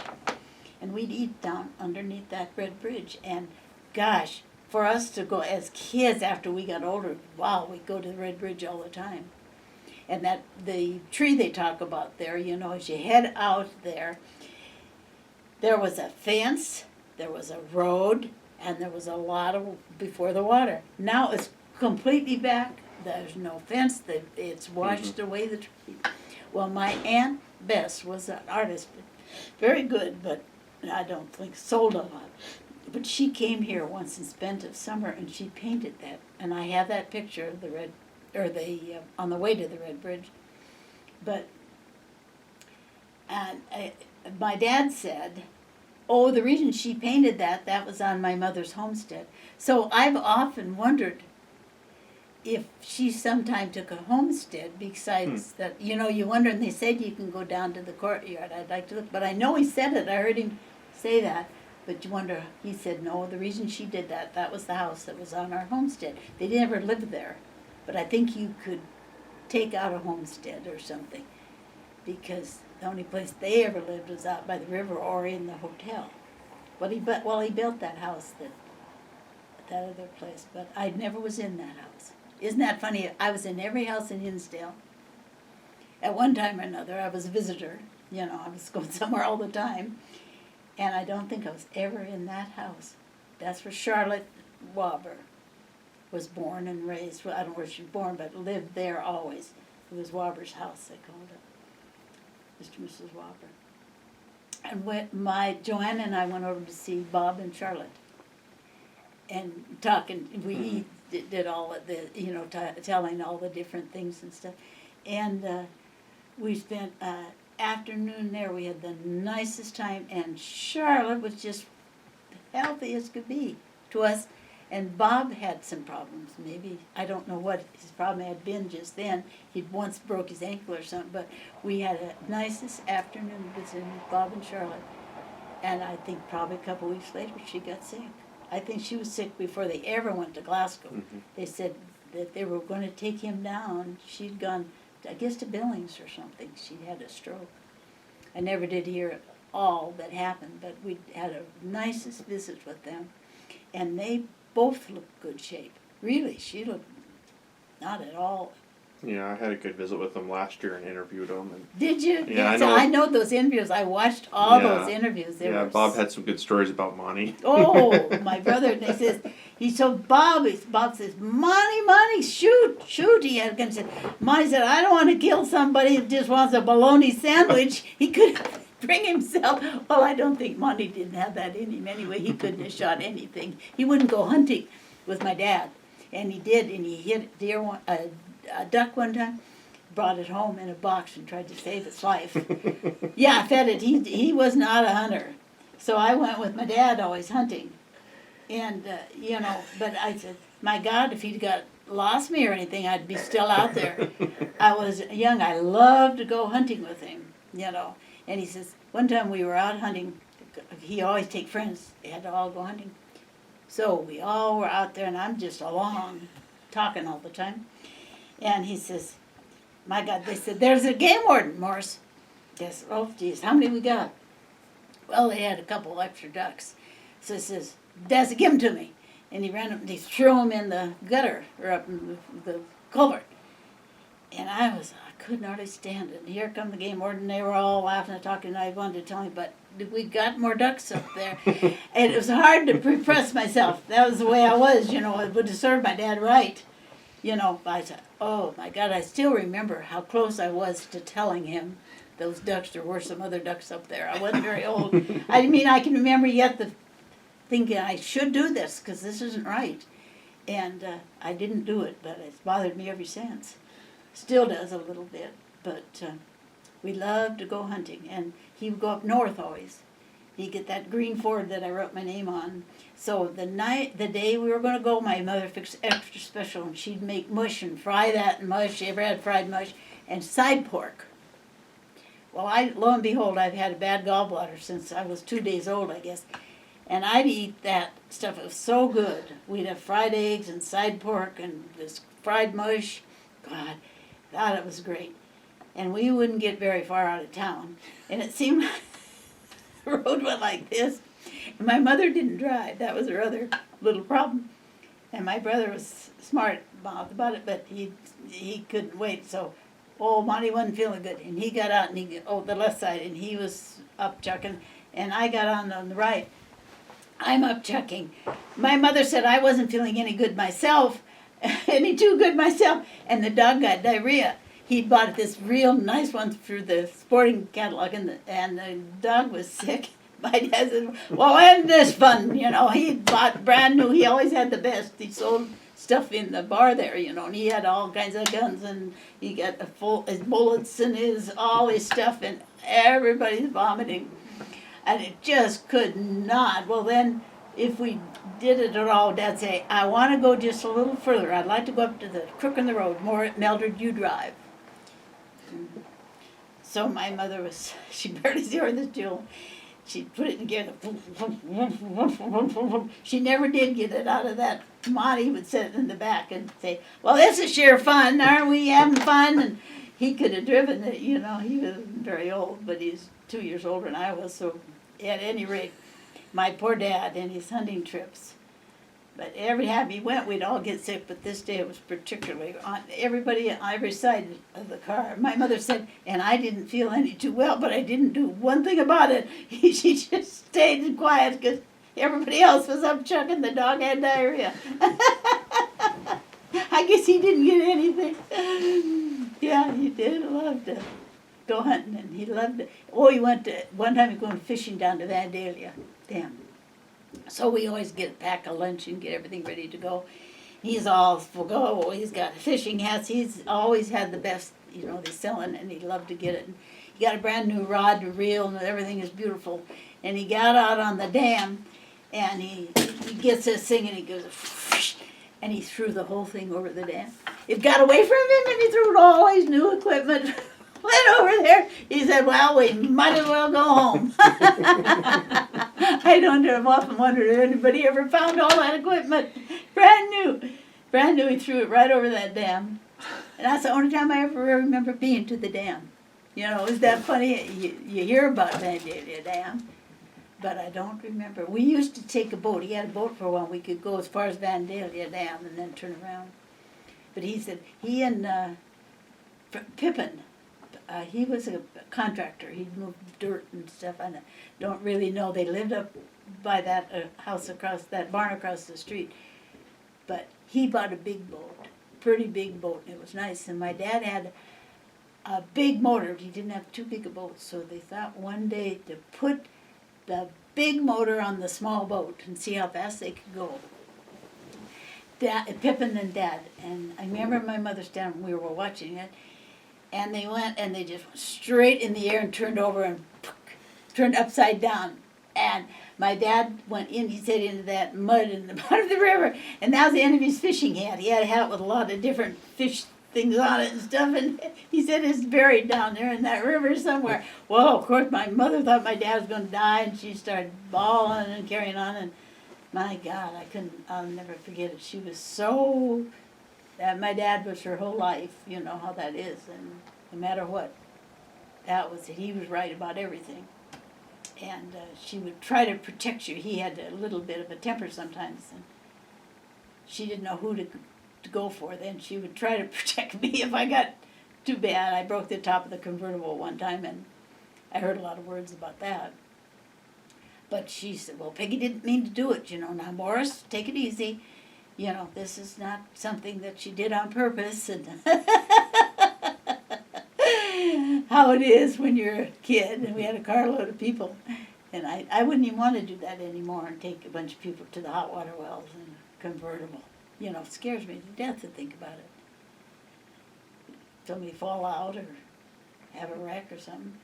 S1: And we'd eat down underneath that Red Bridge. And gosh, for us to go as kids after we got older, wow, we'd go to the Red Bridge all the time. And that the tree they talk about there, you know, as you head out there, there was a fence, there was a road, and there was a lot of before the water. Now it's completely back. There's no fence. It's washed away the tree. Well, my Aunt Bess was an artist, very good, but I don't think sold a lot. But she came here once and spent a summer, and she painted that. And I have that picture of the red, or the on the way to the Red Bridge. But and my dad said, oh, the reason she painted that was on my mother's homestead. So I've often wondered if she sometime took a homestead besides that, you know, you wonder, and they said you can go down to the courtyard. I'd like to look, but I know he said it. I heard him say that. But you wonder, he said, no, the reason she did that was the house that was on our homestead. They never lived there. But I think you could take out a homestead or something, because the only place they ever lived was out by the river or in the hotel. But he built that house, that other place, but I never was in that house. Isn't that funny? I was in every house in Hinsdale. At one time or another, I was a visitor. You know, I was going somewhere all the time. And I don't think I was ever in that house. That's where Charlotte Wobber was born and raised. Well, I don't know where she was born, but lived there always. It was Wobber's house, they called it. Mr. and Mrs. Wobber. And Joanne and I went over to see Bob and Charlotte. And talking, we did all of the, you know, telling all the different things and stuff. And we spent afternoon there. We had the nicest time, and Charlotte was just healthy as could be to us. And Bob had some problems, maybe. I don't know what his problem had been just then. He'd once broke his ankle or something, but we had a nicest afternoon visiting Bob and Charlotte. And I think probably a couple weeks later she got sick. I think she was sick before they ever went to Glasgow. Mm-hmm. They said that they were going to take him down. She'd gone, I guess, to Billings or something. She had a stroke. I never did hear all that happened, but we had a nicest visit with them. And they both looked good shape. Really, she looked not at all.
S3: Yeah, I had a good visit with them last year and interviewed them. And
S1: did you?
S3: Yeah,
S1: I know those interviews. I watched all those interviews.
S3: Bob had some good stories about Monty.
S1: Oh, my brother, and he told Bob says, Monty, shoot. He had said, Monty said, I don't want to kill somebody who just wants a bologna sandwich. He could bring himself. Well, I don't think Monty didn't have that in him anyway. He couldn't have shot anything. He wouldn't go hunting with my dad. And he did, and he hit a duck one time, brought it home in a box and tried to save its life. Yeah, I fed it. He was not a hunter. So I went with my dad always hunting. And, you know, but I said, my God, if he'd lost me or anything, I'd be still out there. I was young. I loved to go hunting with him, you know. And he says, one time we were out hunting. He always take friends. They had to all go hunting. So we all were out there, and I'm just along, talking all the time. And he says, my God, they said, there's a game warden, Morris. They said, oh, geez, how many we got? Well, they had a couple extra ducks. So he says, Dad, give them to me. And he ran up and he threw them in the gutter, or up in the culvert. And I couldn't hardly stand it. And here come the game warden. They were all laughing and talking, and I wanted to tell him, but we got more ducks up there. And it was hard to repress myself. That was the way I was, you know. It would have served my dad right. You know, I said, oh, my God, I still remember how close I was to telling him those ducks, there were some other ducks up there. I wasn't very old. I mean, I can remember yet thinking I should do this because this isn't right. And I didn't do it, but it's bothered me ever since. Still does a little bit, but we loved to go hunting. And he would go up north always. He'd get that green Ford that I wrote my name on. So the day we were going to go, my mother fixed extra special, and she'd make mush and fry that in mush. She ever had fried mush and side pork. Well, lo and behold, I've had a bad gallbladder since I was 2 days old, I guess. And I'd eat that stuff. It was so good. We'd have fried eggs and side pork and this fried mush. God, thought it was great. And we wouldn't get very far out of town. And it seemed like the road went like this. And my mother didn't drive. That was her other little problem. And my brother was smart about it, but he couldn't wait. So, Monty wasn't feeling good. And he got out and the left side, and he was up chucking. And I got on the right. I'm up chucking. My mother said I wasn't feeling any good myself, any too good myself, and the dog got diarrhea. He bought this real nice one through the sporting catalog, and the dog was sick. My dad said, well, isn't this fun? He bought brand new. He always had the best. He sold stuff in the bar there, and he had all kinds of guns, and he got his bullets and all his stuff, and everybody's vomiting. And it just could not. Well, then, if we did it at all, Dad'd say, I want to go just a little further. I'd like to go up to the crook in the road. Mildred, you drive. So my mother she barely saw this jewel. She'd put it together. She never did get it out of that. Monty would sit in the back and say, well, this is sheer fun. Aren't we having fun? And he could have driven it, he wasn't very old, but he's 2 years older than I was, so at any rate, my poor dad and his hunting trips. But every time he went, we'd all get sick, but this day it was particularly on everybody on every side of the car. My mother said, and I didn't feel any too well, but I didn't do one thing about it. She just stayed quiet because everybody else was up chucking. The dog had diarrhea. I guess he didn't get anything. Yeah, he did love to go hunting, and he loved it. He went to, one time he went fishing down to Vandalia Dam. So we always get a pack of lunch and get everything ready to go. He's all for go. He's got fishing hats. He's always had the best, they're selling, and he loved to get it. And he got a brand new rod and reel, and everything is beautiful. And he got out on the dam, and he gets this thing, and he goes, whoosh, and he threw the whole thing over the dam. It got away from him, and he threw all his new equipment. Went over there. He said, well, we might as well go home. I don't know, I've often wondered if anybody ever found all that equipment. Brand new. Brand new, he threw it right over that dam. And that's the only time I ever remember being to the dam. Is that funny? You hear about Vandalia Dam, but I don't remember. We used to take a boat. He had a boat for a while. We could go as far as Vandalia Dam and then turn around. But he said, he and Pippin, he was a contractor. He'd moved dirt and stuff. I don't really know. They lived up by that barn across the street. But he bought a big boat, pretty big boat, and it was nice. And my dad had a big motor. He didn't have too big a boat, so they thought one day to put the big motor on the small boat and see how fast they could go. Pippin and Dad, and I remember my mother standing, we were watching it, and they went and they just went straight in the air and turned over and turned upside down. And my dad went in, he said, into that mud in the bottom of the river, and that was the end of his fishing hat. He had a hat with a lot of different fish things on it and stuff, and he said it's buried down there in that river somewhere. Well, of course, my mother thought my dad was going to die, and she started bawling and carrying on, and my God, I'll never forget it. She was so, my dad was her whole life, you know how that is, and no matter what, he was right about everything. And she would try to protect you. He had a little bit of a temper sometimes, and she didn't know who to go for then. She would try to protect me if I got too bad. I broke the top of the convertible one time, and I heard a lot of words about that. But she said, well, Peggy didn't mean to do it, Now, Morris, take it easy. This is not something that she did on purpose. And how it is when you're a kid, and we had a carload of people. And I wouldn't even want to do that anymore and take a bunch of people to the hot water wells and convertible. You know, it scares me to death to think about it. Somebody fall out or have a wreck or something.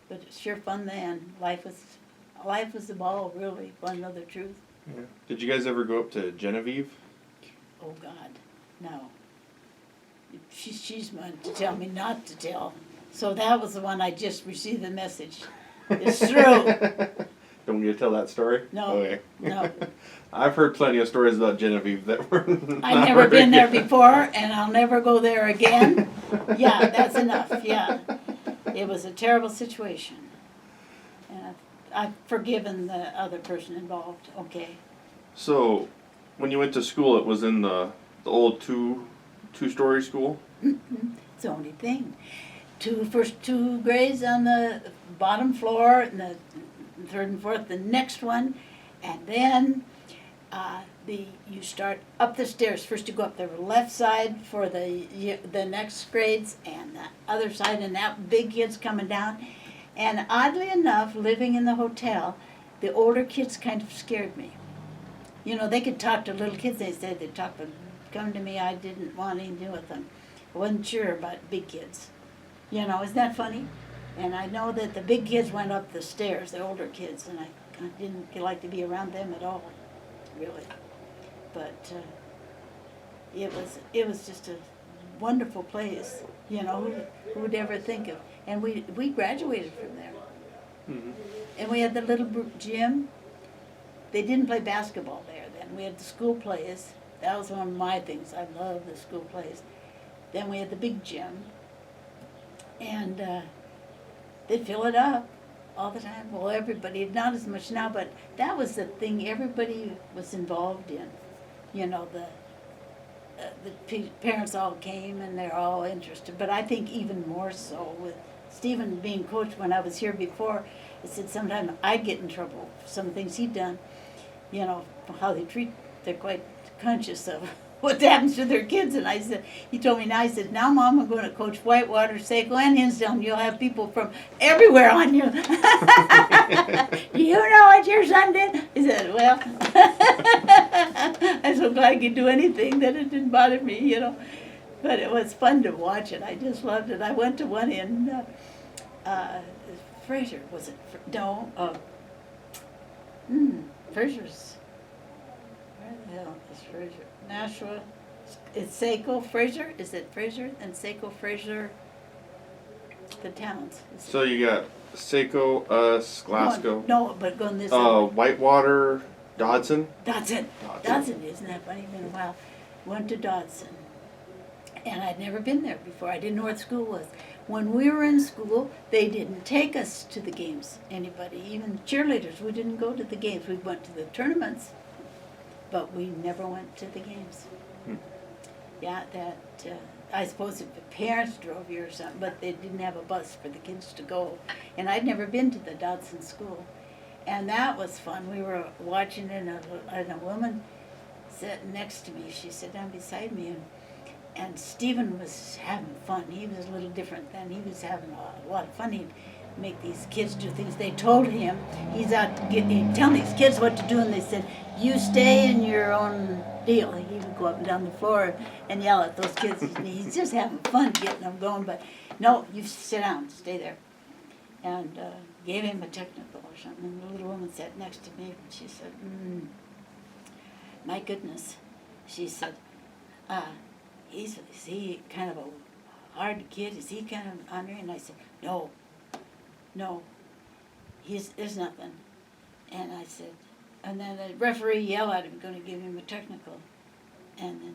S1: But it's sure fun then. Life was the ball, really. Want to know the truth?
S3: Yeah. Did you guys ever go up to Genevieve?
S1: Oh God, no. She's one to tell me not to tell. So that was the one I just received the message. It's true.
S3: Don't want you to tell that story?
S1: No.
S3: Okay.
S1: No.
S3: I've heard plenty of stories about Genevieve that were
S1: I've never been there before, and I'll never go there again. Yeah, that's enough, yeah. It was a terrible situation. And I've forgiven the other person involved, okay.
S3: So, when you went to school, it was in the old two-story school?
S1: It's the only thing. First two grades on the bottom floor, and the third and fourth, the next one, and then you start up the stairs. First you go up the left side for the next grades, and the other side, and that big kid's coming down. And oddly enough, living in the hotel, the older kids kind of scared me. You know, they could talk to little kids. They said they'd talk, but come to me, I didn't want anything to do with them. I wasn't sure about big kids. You know, isn't that funny? And I know that the big kids went up the stairs, the older kids, and I didn't like to be around them at all, really. But it was just a wonderful place. You know, who would ever think of? And we graduated from there.
S3: Mm-hmm.
S1: And we had the little gym. They didn't play basketball there then. We had the school plays. That was one of my things. I love the school plays. Then we had the big gym. And they'd fill it up all the time. Well, everybody, not as much now, but that was the thing everybody was involved in. You know, the parents all came and they're all interested. But I think even more so with Stephen being coach when I was here before, he said sometimes I'd get in trouble for some things he'd done. You know, how they treat, they're quite conscious of what happens to their kids. And I said, he told me now, I said, now Mom, I'm going to coach Whitewater, Saco, and Hinsdale, and you'll have people from everywhere on you. Do you know what your son did? He said, well, I'm so glad I could do anything that it didn't bother me, you know. But it was fun to watch it. I just loved it. I went to one in Fraser, was it? No, Fraser's. Where the hell is Fraser? Nashua. It's Saco, Fraser. Is it Fraser? And Saco, Fraser, the towns.
S3: So you got Saco, us, Glasgow.
S1: No, but going this way.
S3: Whitewater, Dodson.
S1: Dodson, isn't that funny? Been a while. Went to Dodson. And I'd never been there before. I didn't know what school was. When we were in school, they didn't take us to the games, anybody. Even cheerleaders, we didn't go to the games. We went to the tournaments, but we never went to the games. Yeah, I suppose if the parents drove you or something, but they didn't have a bus for the kids to go. And I'd never been to the Dodson school. And that was fun. We were watching it, and a woman sat next to me. She sat down beside me, and Stephen was having fun. He was a little different then. He was having a lot of fun. He'd make these kids do things. They told him he's out telling these kids what to do, and they said, you stay in your own deal. He would go up and down the floor and yell at those kids. He's just having fun getting them going, but no, you sit down, stay there. And gave him a technical or something. And the little woman sat next to me, and she said, my goodness. She said, is he kind of a hard kid? Is he kind of ornery? And I said, no, there's nothing. And I said, and then the referee yelled at him, going to give him a technical. And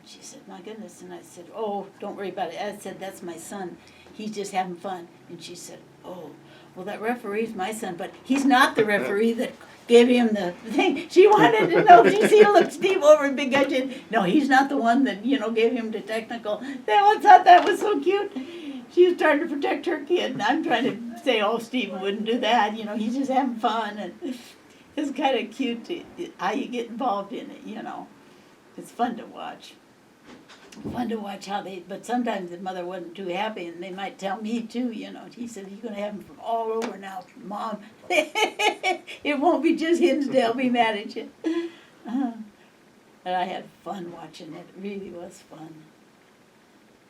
S1: she said, my goodness. And I said, oh, don't worry about it. I said, that's my son. He's just having fun. And she said, oh, well, that referee's my son, but he's not the referee that gave him the thing. She wanted to know. She looked Steve over and big guy did. No, he's not the one that, gave him the technical. That one thought that was so cute. She was trying to protect her kid, and I'm trying to say, oh, Steve wouldn't do that. He's just having fun. And it's kind of cute how you get involved in it, It's fun to watch. fun to watch how but sometimes the mother wasn't too happy, and they might tell me too, he said, you're gonna have them from all over now, Mom. It won't be just Hinsdale be mad at you. But I had fun watching it, it really was fun.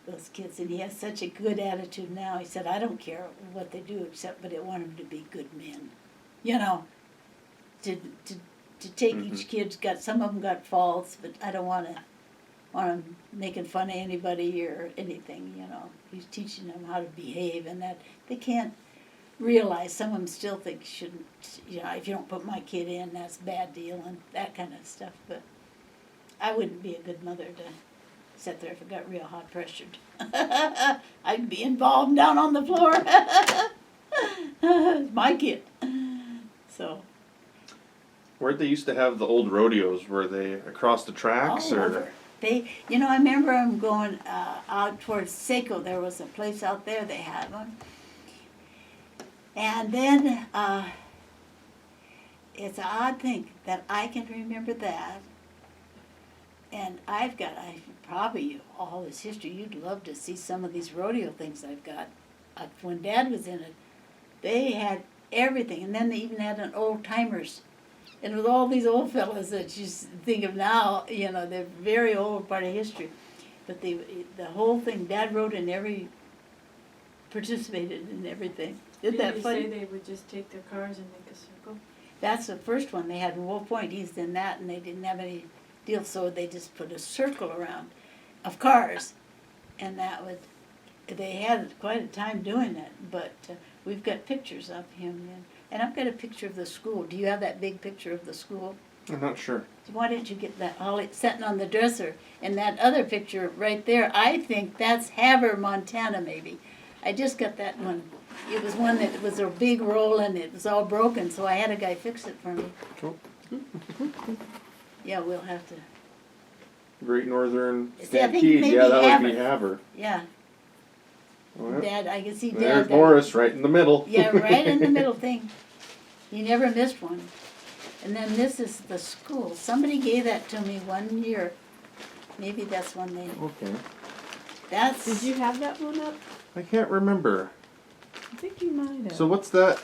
S1: Those kids, and he has such a good attitude now. He said, I don't care what they do but I want them to be good men. To take each kid's some of them got faults, but I don't want them making fun of anybody or anything, He's teaching them how to behave, and that they can't realize, some of them still think you shouldn't, if you don't put my kid in, that's a bad deal, and that kind of stuff, but I wouldn't be a good mother to sit there if it got real hot pressured. I'd be involved down on the floor. My kid. So.
S3: Where'd they used to have the old rodeos? Were they across the tracks
S1: All
S3: or?
S1: over. I remember them going out towards Saco. There was a place out there they had one. And then it's an odd thing that I can remember that. And probably all this history, you'd love to see some of these rodeo things I've got. When Dad was in it, they had everything. And then they even had an old-timers. And with all these old fellas that you think of now, they're very old part of history. But the whole thing, Dad participated in everything. Isn't that funny?
S2: Did they say they would just take their cars and make a circle?
S1: That's the first one. They had Wolf Point. He's in that, and they didn't have any deal, so they just put a circle around of cars, and they had quite a time doing it. But we've got pictures of him, and I've got a picture of the school. Do you have that big picture of the school?
S3: I'm not sure.
S1: Why didn't you get that Holly sitting on the dresser? And that other picture right there, I think that's Havre, Montana, maybe. I just got that one. It was one that was a big roll and it was all broken, so I had a guy fix it for me.
S3: Cool.
S1: Yeah, we'll have to.
S3: Great Northern
S1: See, I think
S3: Stampede.
S1: maybe
S3: Yeah, that would be
S1: Havre.
S3: Havre.
S1: Yeah.
S3: Oh, yeah.
S1: Dad, I can see Dad.
S3: There's Boris right in the middle.
S1: Yeah, right in the middle thing. He never missed one. And then this is the school. Somebody gave that to me one year. Maybe that's one they.
S3: Okay.
S1: That's.
S2: Did you have that one up?
S3: I can't remember.
S2: I think you might have.
S3: So what's that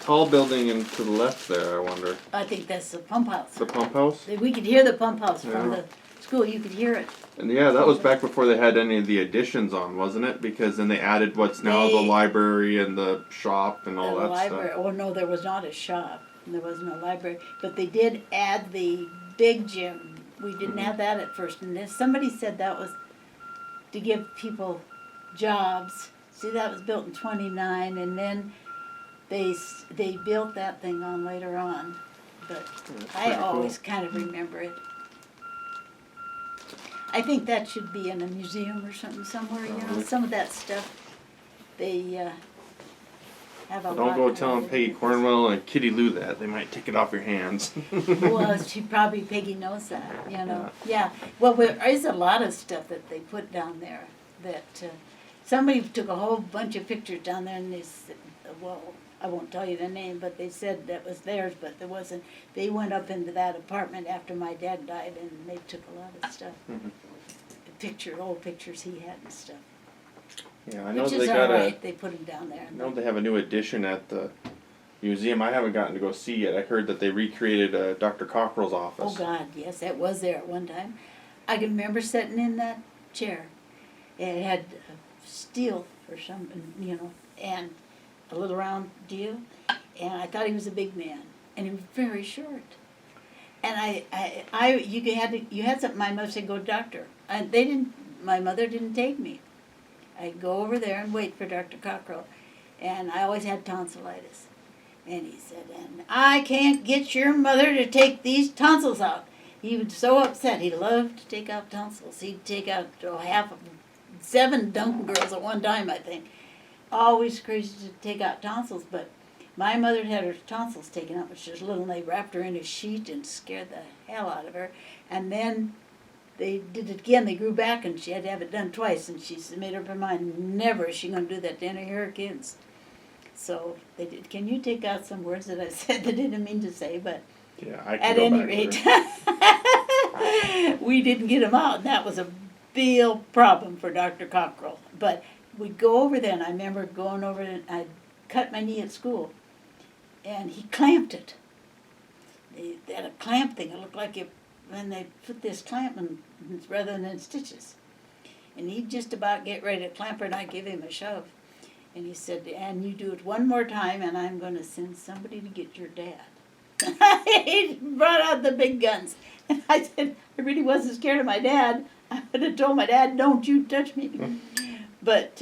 S3: tall building and to the left there, I wonder?
S1: I think that's the pump house.
S3: The pump house?
S1: We could hear the pump house from
S3: Yeah.
S1: the school. You could hear it.
S3: And yeah, that was back before they had any of the additions on, wasn't it? Because then they added what's now the library and the shop and all
S1: The
S3: that
S1: library.
S3: stuff.
S1: Oh no, there was not a shop. There wasn't a library. But they did add the big gym. We didn't have that at first. And then somebody said that was to give people jobs. See, that was built in '29, and then they built that thing on later on. But
S3: That's
S1: I
S3: pretty
S1: always kind of remember it. I think that should be in a museum or something somewhere, some of that stuff. They have a lot.
S3: Don't go telling Peggy Cornwell and Kitty Lou that. They might take it off your hands.
S1: Well, Peggy knows that, Yeah. Well, there is a lot of stuff that they put down there that somebody took a whole bunch of pictures down there, and they said, well, I won't tell you the name, but they said that was theirs, but there wasn't. They went up into that apartment after my dad died, and they took a lot of stuff. Old pictures he had and stuff.
S3: Yeah, I know
S1: Which
S3: they
S1: is
S3: got
S1: all right. They put them down there.
S3: I know they have a new addition at the museum. I haven't gotten to go see yet. I heard that they recreated Dr. Cockrell's office.
S1: Oh God, yes, that was there at one time. I can remember sitting in that chair. It had steel or something, and a little round deal. And I thought he was a big man, and he was very short. And you had something. My mother said, "Go to the doctor." And my mother didn't take me. I'd go over there and wait for Dr. Cockrell, and I always had tonsillitis. And he said, "And I can't get your mother to take these tonsils out." He was so upset. He loved to take out tonsils. He'd take out half of 7 Duncan girls at one time, I think. Always crazy to take out tonsils, but my mother had her tonsils taken out when she was little, and they wrapped her in a sheet and scared the hell out of her. And then they did it again. They grew back, and she had to have it done twice. And she made up her mind, never is she going to do that to any of her kids. So they did. Can you take out some words that I said that I didn't mean to say? But
S3: Yeah, I can
S1: at
S3: go
S1: any
S3: back
S1: rate, we didn't get them out. And that was a real problem for Dr. Cockrell. But we'd go over there, and I remember going over and I'd cut my knee at school, and he clamped it. They had a clamp thing. It looked like it when they put this clamp in rather than stitches. And he'd just about get ready to clamp her, and I'd give him a shove. And he said, and you do it one more time, and I'm going to send somebody to get your dad. He brought out the big guns. And I said, I really wasn't scared of my dad. I would have told my dad, don't you touch me. But,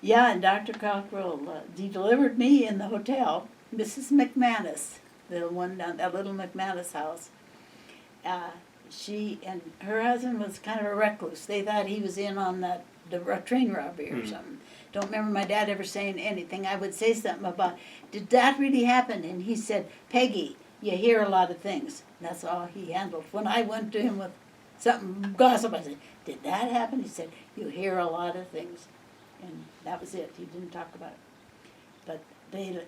S1: yeah, and Dr. Cockrell, he delivered me in the hotel. Mrs. McManus, the one down that little McManus house. She and her husband was kind of a recluse. They thought he was in on the train robbery or something. Don't remember my dad ever saying anything. I would say something about, did that really happen? And he said, Peggy, you hear a lot of things. And that's all he handled. When I went to him with something gossip, I said, did that happen? He said, you hear a lot of things. And that was it. He didn't talk about it. But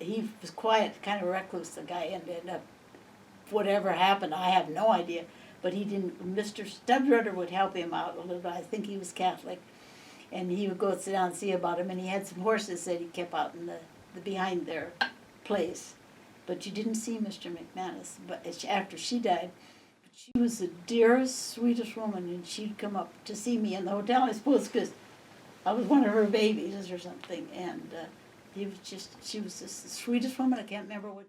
S1: he was quiet, kind of recluse, the guy, and ended up, whatever happened, I have no idea. But he didn't, Mr. Studrudder would help him out a little bit. I think he was Catholic. And he would go sit down and see about him. And he had some horses that he kept out in the behind their place. But you didn't see Mr. McManus. But after she died, she was the dearest, sweetest woman. And she'd come up to see me in the hotel, I suppose, because I was one of her babies or something. And she was just the sweetest woman. I can't remember what.